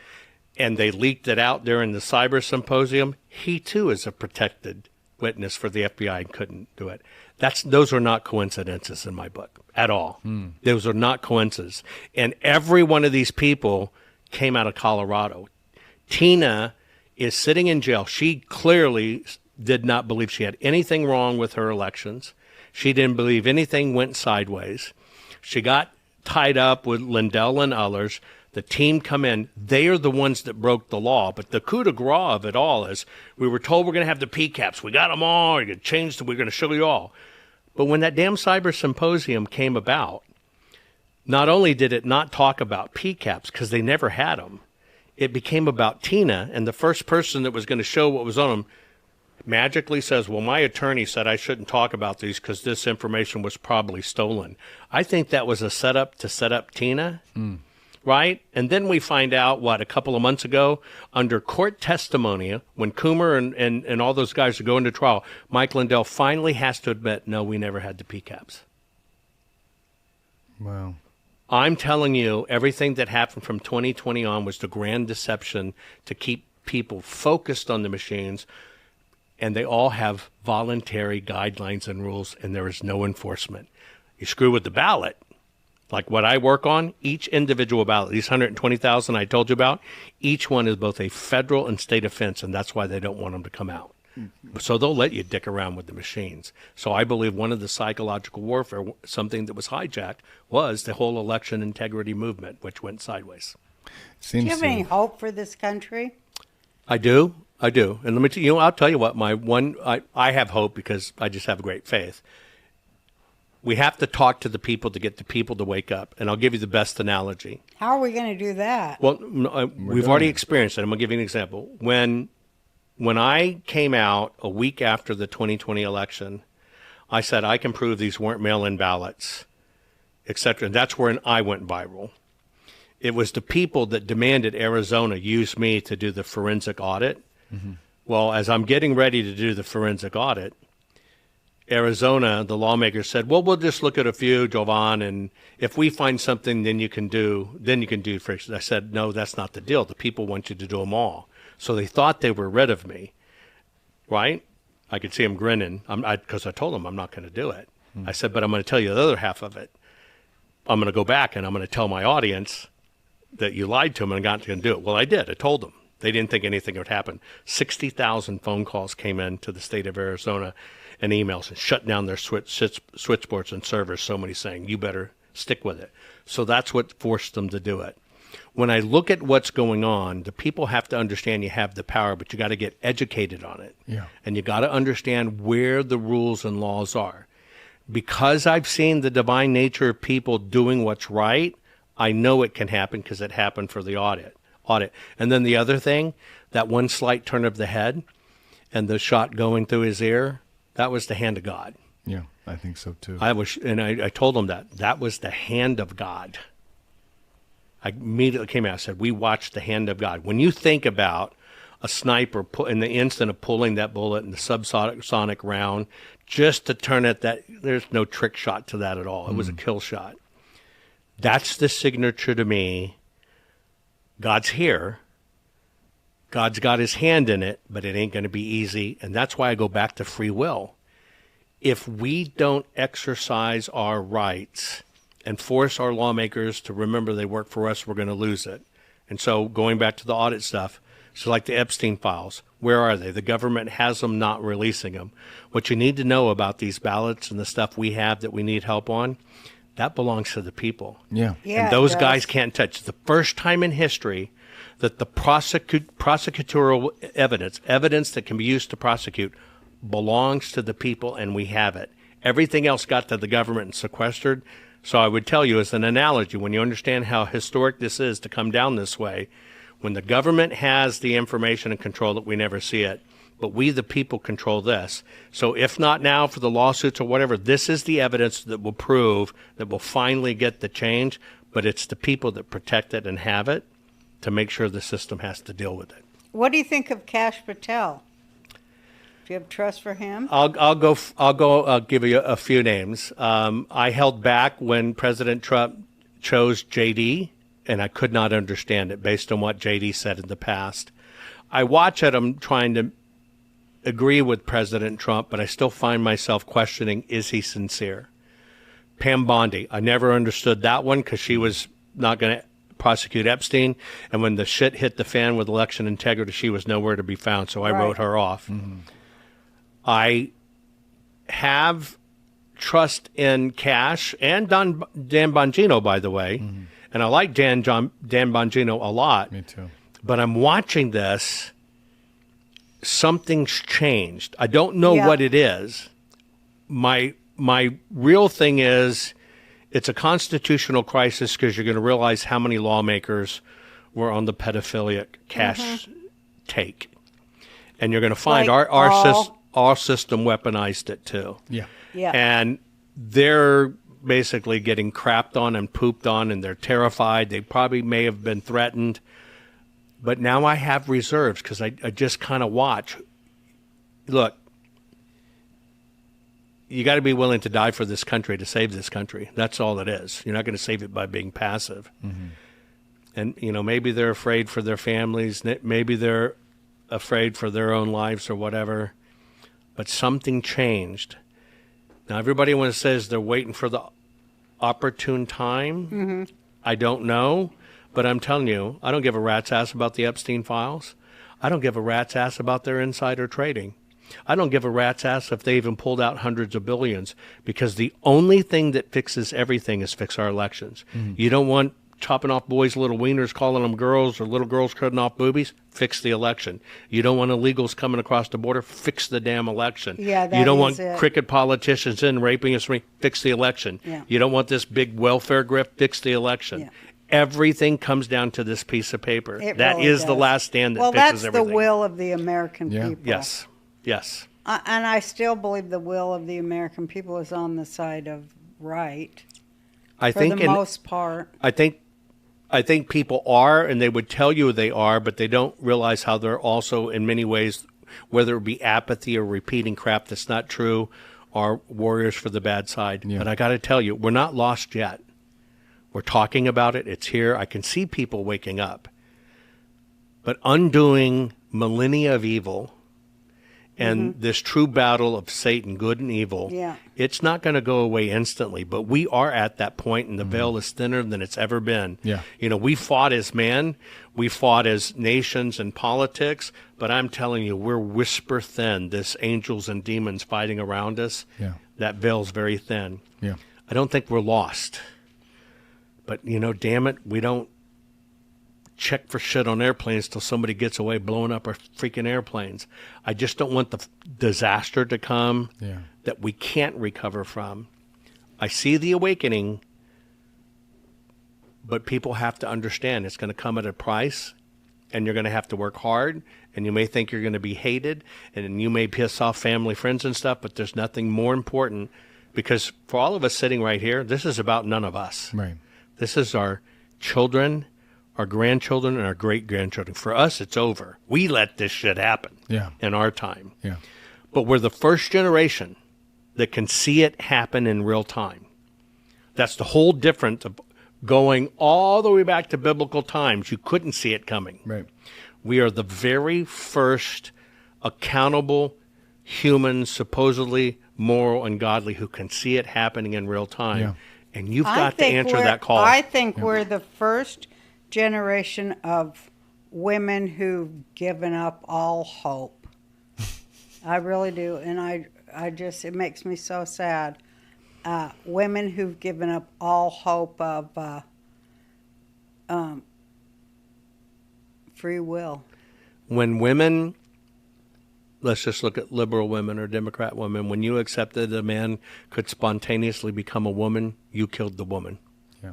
and they leaked it out during the cyber symposium, he too is a protected witness for the FBI and couldn't do it. Those are not coincidences in my book at all. Those are not coincidences. And every one of these people came out of Colorado. Tina is sitting in jail. She clearly did not believe she had anything wrong with her elections. She didn't believe anything went sideways. She got tied up with Lindell and others. The team come in. They are the ones that broke the law. But the coup de grace of it all is we were told we're going to have the PCAPs. We got them all. We're going to change them. We're going to show you all. But when that damn cyber symposium came about, not only did it not talk about PCAPs because they never had them, it became about Tina, and the first person that was going to show what was on them magically says, well, my attorney said I shouldn't talk about these because this information was probably stolen. I think that was a setup to set up Tina, right? And then we find out, a couple of months ago, under court testimony, when Coomer and all those guys are going to trial, Mike Lindell finally has to admit, no, we never had the PCAPs. Wow. I'm telling you, everything that happened from 2020 on was the grand deception to keep people focused on the machines, and they all have voluntary guidelines and rules, and there is no enforcement. You screw with the ballot, like what I work on, each individual ballot, these 120,000 I told you about, each one is both a federal and state offense, and that's why they don't want them to come out. So they'll let you dick around with the machines. So I believe one of the psychological warfare, something that was hijacked, was the whole election integrity movement, which went sideways. Do you have any hope for this country? I do. And let me tell you, I'll tell you what, I have hope because I just have great faith. We have to talk to the people to get the people to wake up. And I'll give you the best analogy. How are we going to do that? Well, we've already experienced it. I'm going to give you an example. When I came out a week after the 2020 election, I said I can prove these weren't mail-in ballots, etc. And that's when I went viral. It was the people that demanded Arizona use me to do the forensic audit. Mm-hmm. Well, as I'm getting ready to do the forensic audit, Arizona, the lawmakers said, well, we'll just look at a few, Jovan, and if we find something, then you can do friction. I said, no, that's not the deal. The people want you to do them all. So they thought they were rid of me, right? I could see them grinning because I told them I'm not going to do it. I said, but I'm going to tell you the other half of it. I'm going to go back and I'm going to tell my audience that you lied to them and got to do it. Well, I did. I told them. They didn't think anything would happen. 60,000 phone calls came in to the state of Arizona and emails and shut down their switchboards and servers, so many saying, you better stick with it. So that's what forced them to do it. When I look at what's going on, the people have to understand you have the power, but you got to get educated on it. Yeah. And you got to understand where the rules and laws are. Because I've seen the divine nature of people doing what's right, I know it can happen because it happened for the audit. And then the other thing, that one slight turn of the head and the shot going through his ear, that was the hand of God. Yeah, I think so too. I told him that was the hand of God. I immediately came out and said, we watched the hand of God. When you think about a sniper in the instant of pulling that bullet in the subsonic round, just to turn it, there's no trick shot to that at all. It was a kill shot. That's the signature to me. God's here. God's got his hand in it, but it ain't going to be easy. And that's why I go back to free will. If we don't exercise our rights and force our lawmakers to remember they work for us, we're going to lose it. And so going back to the audit stuff, so like the Epstein files, where are they? The government has them, not releasing them. What you need to know about these ballots and the stuff we have that we need help on, that belongs to the people. Yeah. Yeah, And it those does. guys can't touch. It's the first time in history that the prosecutorial evidence that can be used to prosecute, belongs to the people, and we have it. Everything else got to the government and sequestered. So I would tell you, as an analogy, when you understand how historic this is to come down this way, when the government has the information and control it, we never see it. But we, the people, control this. So if not now for the lawsuits or whatever, this is the evidence that will prove that we'll finally get the change. But it's the people that protect it and have it to make sure the system has to deal with it. What do you think of Kash Patel? Do you have trust for him? I'll give you a few names. I held back when President Trump chose JD, and I could not understand it based on what JD said in the past. I watch at him trying to agree with President Trump, but I still find myself questioning, is he sincere? Pam Bondi, I never understood that one because she was not going to prosecute Epstein, and when the shit hit the fan with election integrity, she was nowhere to be found, so I Right. wrote her off. I have trust in Kash and Dan Bongino, by the way, and I like Dan Bongino a lot. Me too. But I'm watching this. Something's changed. I don't know Yeah. what it is. My real thing is, it's a constitutional crisis because you're going to realize how many lawmakers were on the pedophilic Kash take, and you're going to find Like our system weaponized it too. Yeah. Yeah. And they're basically getting crapped on and pooped on, and they're terrified. They probably may have been threatened. But now I have reserves because I just kind of watch. Look, you got to be willing to die for this country to save this country. That's all it is. You're not going to save it by being passive. And, maybe they're afraid for their families. Maybe they're afraid for their own lives or whatever. But something changed. Now, everybody says they're waiting for the opportune time. I don't know. But I'm telling you, I don't give a rat's ass about the Epstein files. I don't give a rat's ass about their insider trading. I don't give a rat's ass if they even pulled out hundreds of billions, because the only thing that fixes everything is fix our elections. You don't want chopping off boys' little wieners, calling them girls, or little girls cutting off boobies, fix the election. You don't want illegals coming across the border, fix the damn election. Yeah, you don't want is it. crooked politicians in raping us, fix the election. Yeah. You don't want this big welfare grift, fix the election. Yeah. Everything comes down to this piece of paper. It That really is the does. last stand that Well, fixes that's everything. the will of the American Yeah. people. Yes. Yes. And I still believe the will of the American people is on the side of right I for think the most part. I think people are, and they would tell you they are, but they don't realize how they're also, in many ways, whether it be apathy or repeating crap that's not true, are warriors for the bad side. Yeah. But I got to tell you, we're not lost yet. We're talking about it. It's here. I can see people waking up. But undoing millennia of evil and this true battle of Satan, good and evil, Yeah. it's not going to go away instantly. But we are at that point, and the veil is thinner than it's ever been. Yeah. We fought as men. We fought as nations and politics. But I'm telling you, we're whisper thin, this angels and demons fighting around us. Yeah. That veil's very thin. Yeah. I don't think we're lost. But, damn it, we don't check for shit on airplanes till somebody gets away blowing up our freaking airplanes. I just don't want the disaster to come Yeah. that we can't recover from. I see the awakening, but people have to understand it's going to come at a price, and you're going to have to work hard, and you may think you're going to be hated, and you may piss off family, friends, and stuff, but there's nothing more important, because for all of us sitting right here, this is about none of us. Right. This is our children, our grandchildren, and our great-grandchildren. For us, it's over. We let this shit happen Yeah. in our time. Yeah. But we're the first generation that can see it happen in real time. That's the whole difference of going all the way back to biblical times. You couldn't see it coming. Right. We are the very first accountable humans, supposedly moral and godly, who can see it happening in real time. Yeah. And you've I got to think answer we're- that call. I think we're the first generation of women who've given up all hope. I really do, and I just, it makes me so sad. Women who've given up all hope of free will. When women, let's just look at liberal women or Democrat women, when you accepted a man could spontaneously become a woman, you killed the woman. Yeah.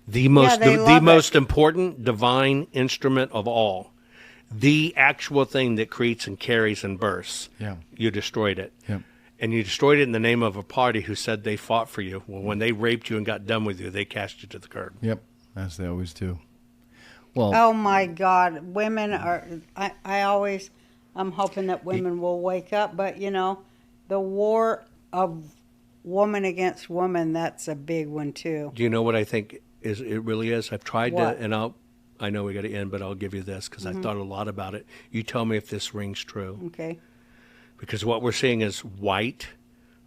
The most, they the love most it. important divine instrument of all, the actual thing that creates and carries and bursts. Yeah. You destroyed it. Yep. And you destroyed it in the name of a party who said they fought for you. Well, when they raped you and got done with you, they cast you to the curb. Yep. As they always do. Well, Oh my God, women are, I'm hoping that women will wake up, but you know, the war of woman against woman, that's a big one too. Do you know what I think it really is? I've tried What? to, and I know we got to end, but I'll give you this because I thought a lot about it. You tell me if this rings true. Okay. Because what we're seeing is white,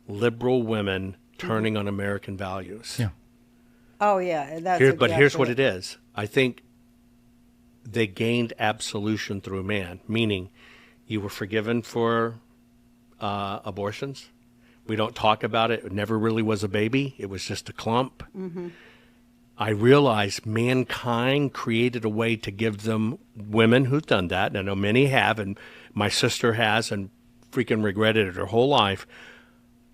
liberal women turning on American values. yeah. Oh yeah, that's But here's exactly what it is. I think they gained absolution through man, meaning you were forgiven for abortions. We don't talk about it. It never really was a baby. It was just a clump. Mm-hmm. I realized mankind created a way to give them women who've done that. And I know many have, and my sister has, and freaking regretted it her whole life.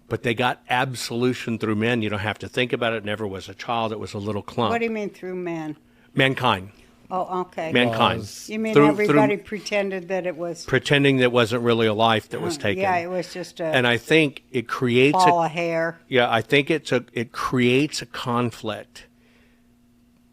But they got absolution through men. You don't have to think about it. It never was a child. It was a little clump. What do you mean through man? Mankind. Oh, okay. Mankind. You mean Through- everybody through pretended that it was pretending that wasn't really a life that was taken. Yeah, it was just a And I think it creates ball of hair. Yeah, I think it creates a conflict,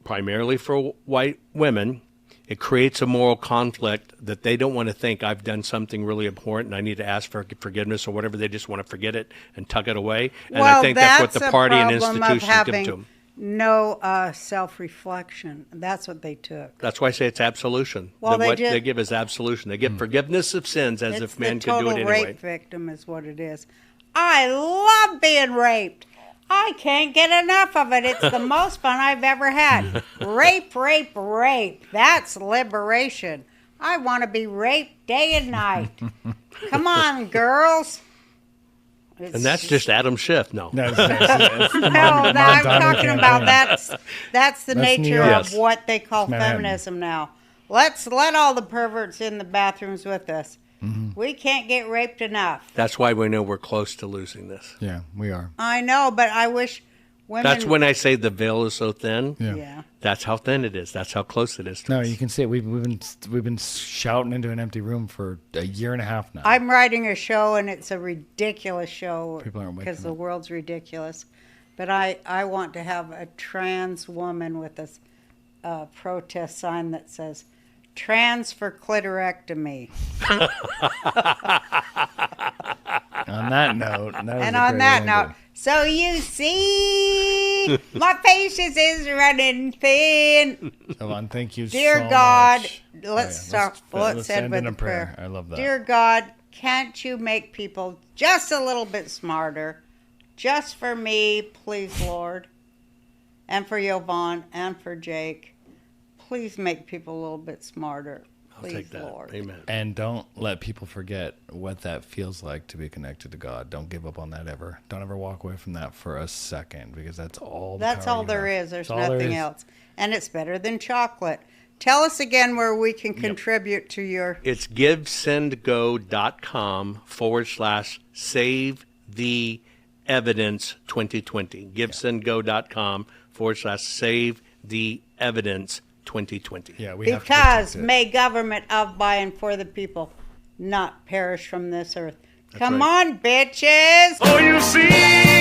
primarily for white women. It creates a moral conflict that they don't want to think I've done something really important and I need to ask for forgiveness or whatever. They just want to forget it and tuck it away. And I think that's what the party and institutions give to them. No self-reflection. That's what they took. That's why I say it's absolution. Well, What they they give is absolution. They give forgiveness of sins as It's if men the could do total it anyway. rape victim is what it is. I love being raped. I can't get enough of it. It's the most fun I've ever had. Rape, rape, rape. That's liberation. I want to be raped day and night. Come on, girls. And that's just Adam Schiff. No. No, it's No, I'm talking about that's the That's New nature York. of what they call Manhattan. feminism now. Let's let all the perverts in the bathrooms with us. Mm-hmm. We can't get raped enough. That's why we know we're close to losing this. Yeah, we are. I know, but I wish women. That's when I say the veil is so thin. Yeah. Yeah. That's how thin it is. That's how close it is to No, us. you can see it. We've been shouting into an empty room for a year and a half now. I'm writing a show, and it's a ridiculous show People aren't waking because the up. world's ridiculous. But I want to have a trans woman with a protest sign that says "Trans for clitorectomy." On that note, that was And a on great that ending. note, so you see, my patience is running thin. Jovan, thank you Dear so God, much. let's Oh, yeah, start. Let's end end with in a a prayer. I love that. Dear God, can't you make people just a little bit smarter? Just for me, please, Lord. And for Jovan and for Jake. Please make people a little bit smarter. I'll Please, take that. Lord. Amen. And don't let people forget what that feels like to be connected to God. Don't give up on that ever. Don't ever walk away from that for a second, because that's all. That's power all you there have. is. There's That's all there nothing is. else. And it's better than chocolate. Tell us again where we can contribute to your. It's givesendgo.com/save the evidence 2020. Givesendgo.com/save the evidence 2020. Yeah, we have to Because protect it. may government of, by, and for the people not perish from this earth. Come right. on, bitches. Oh, you see.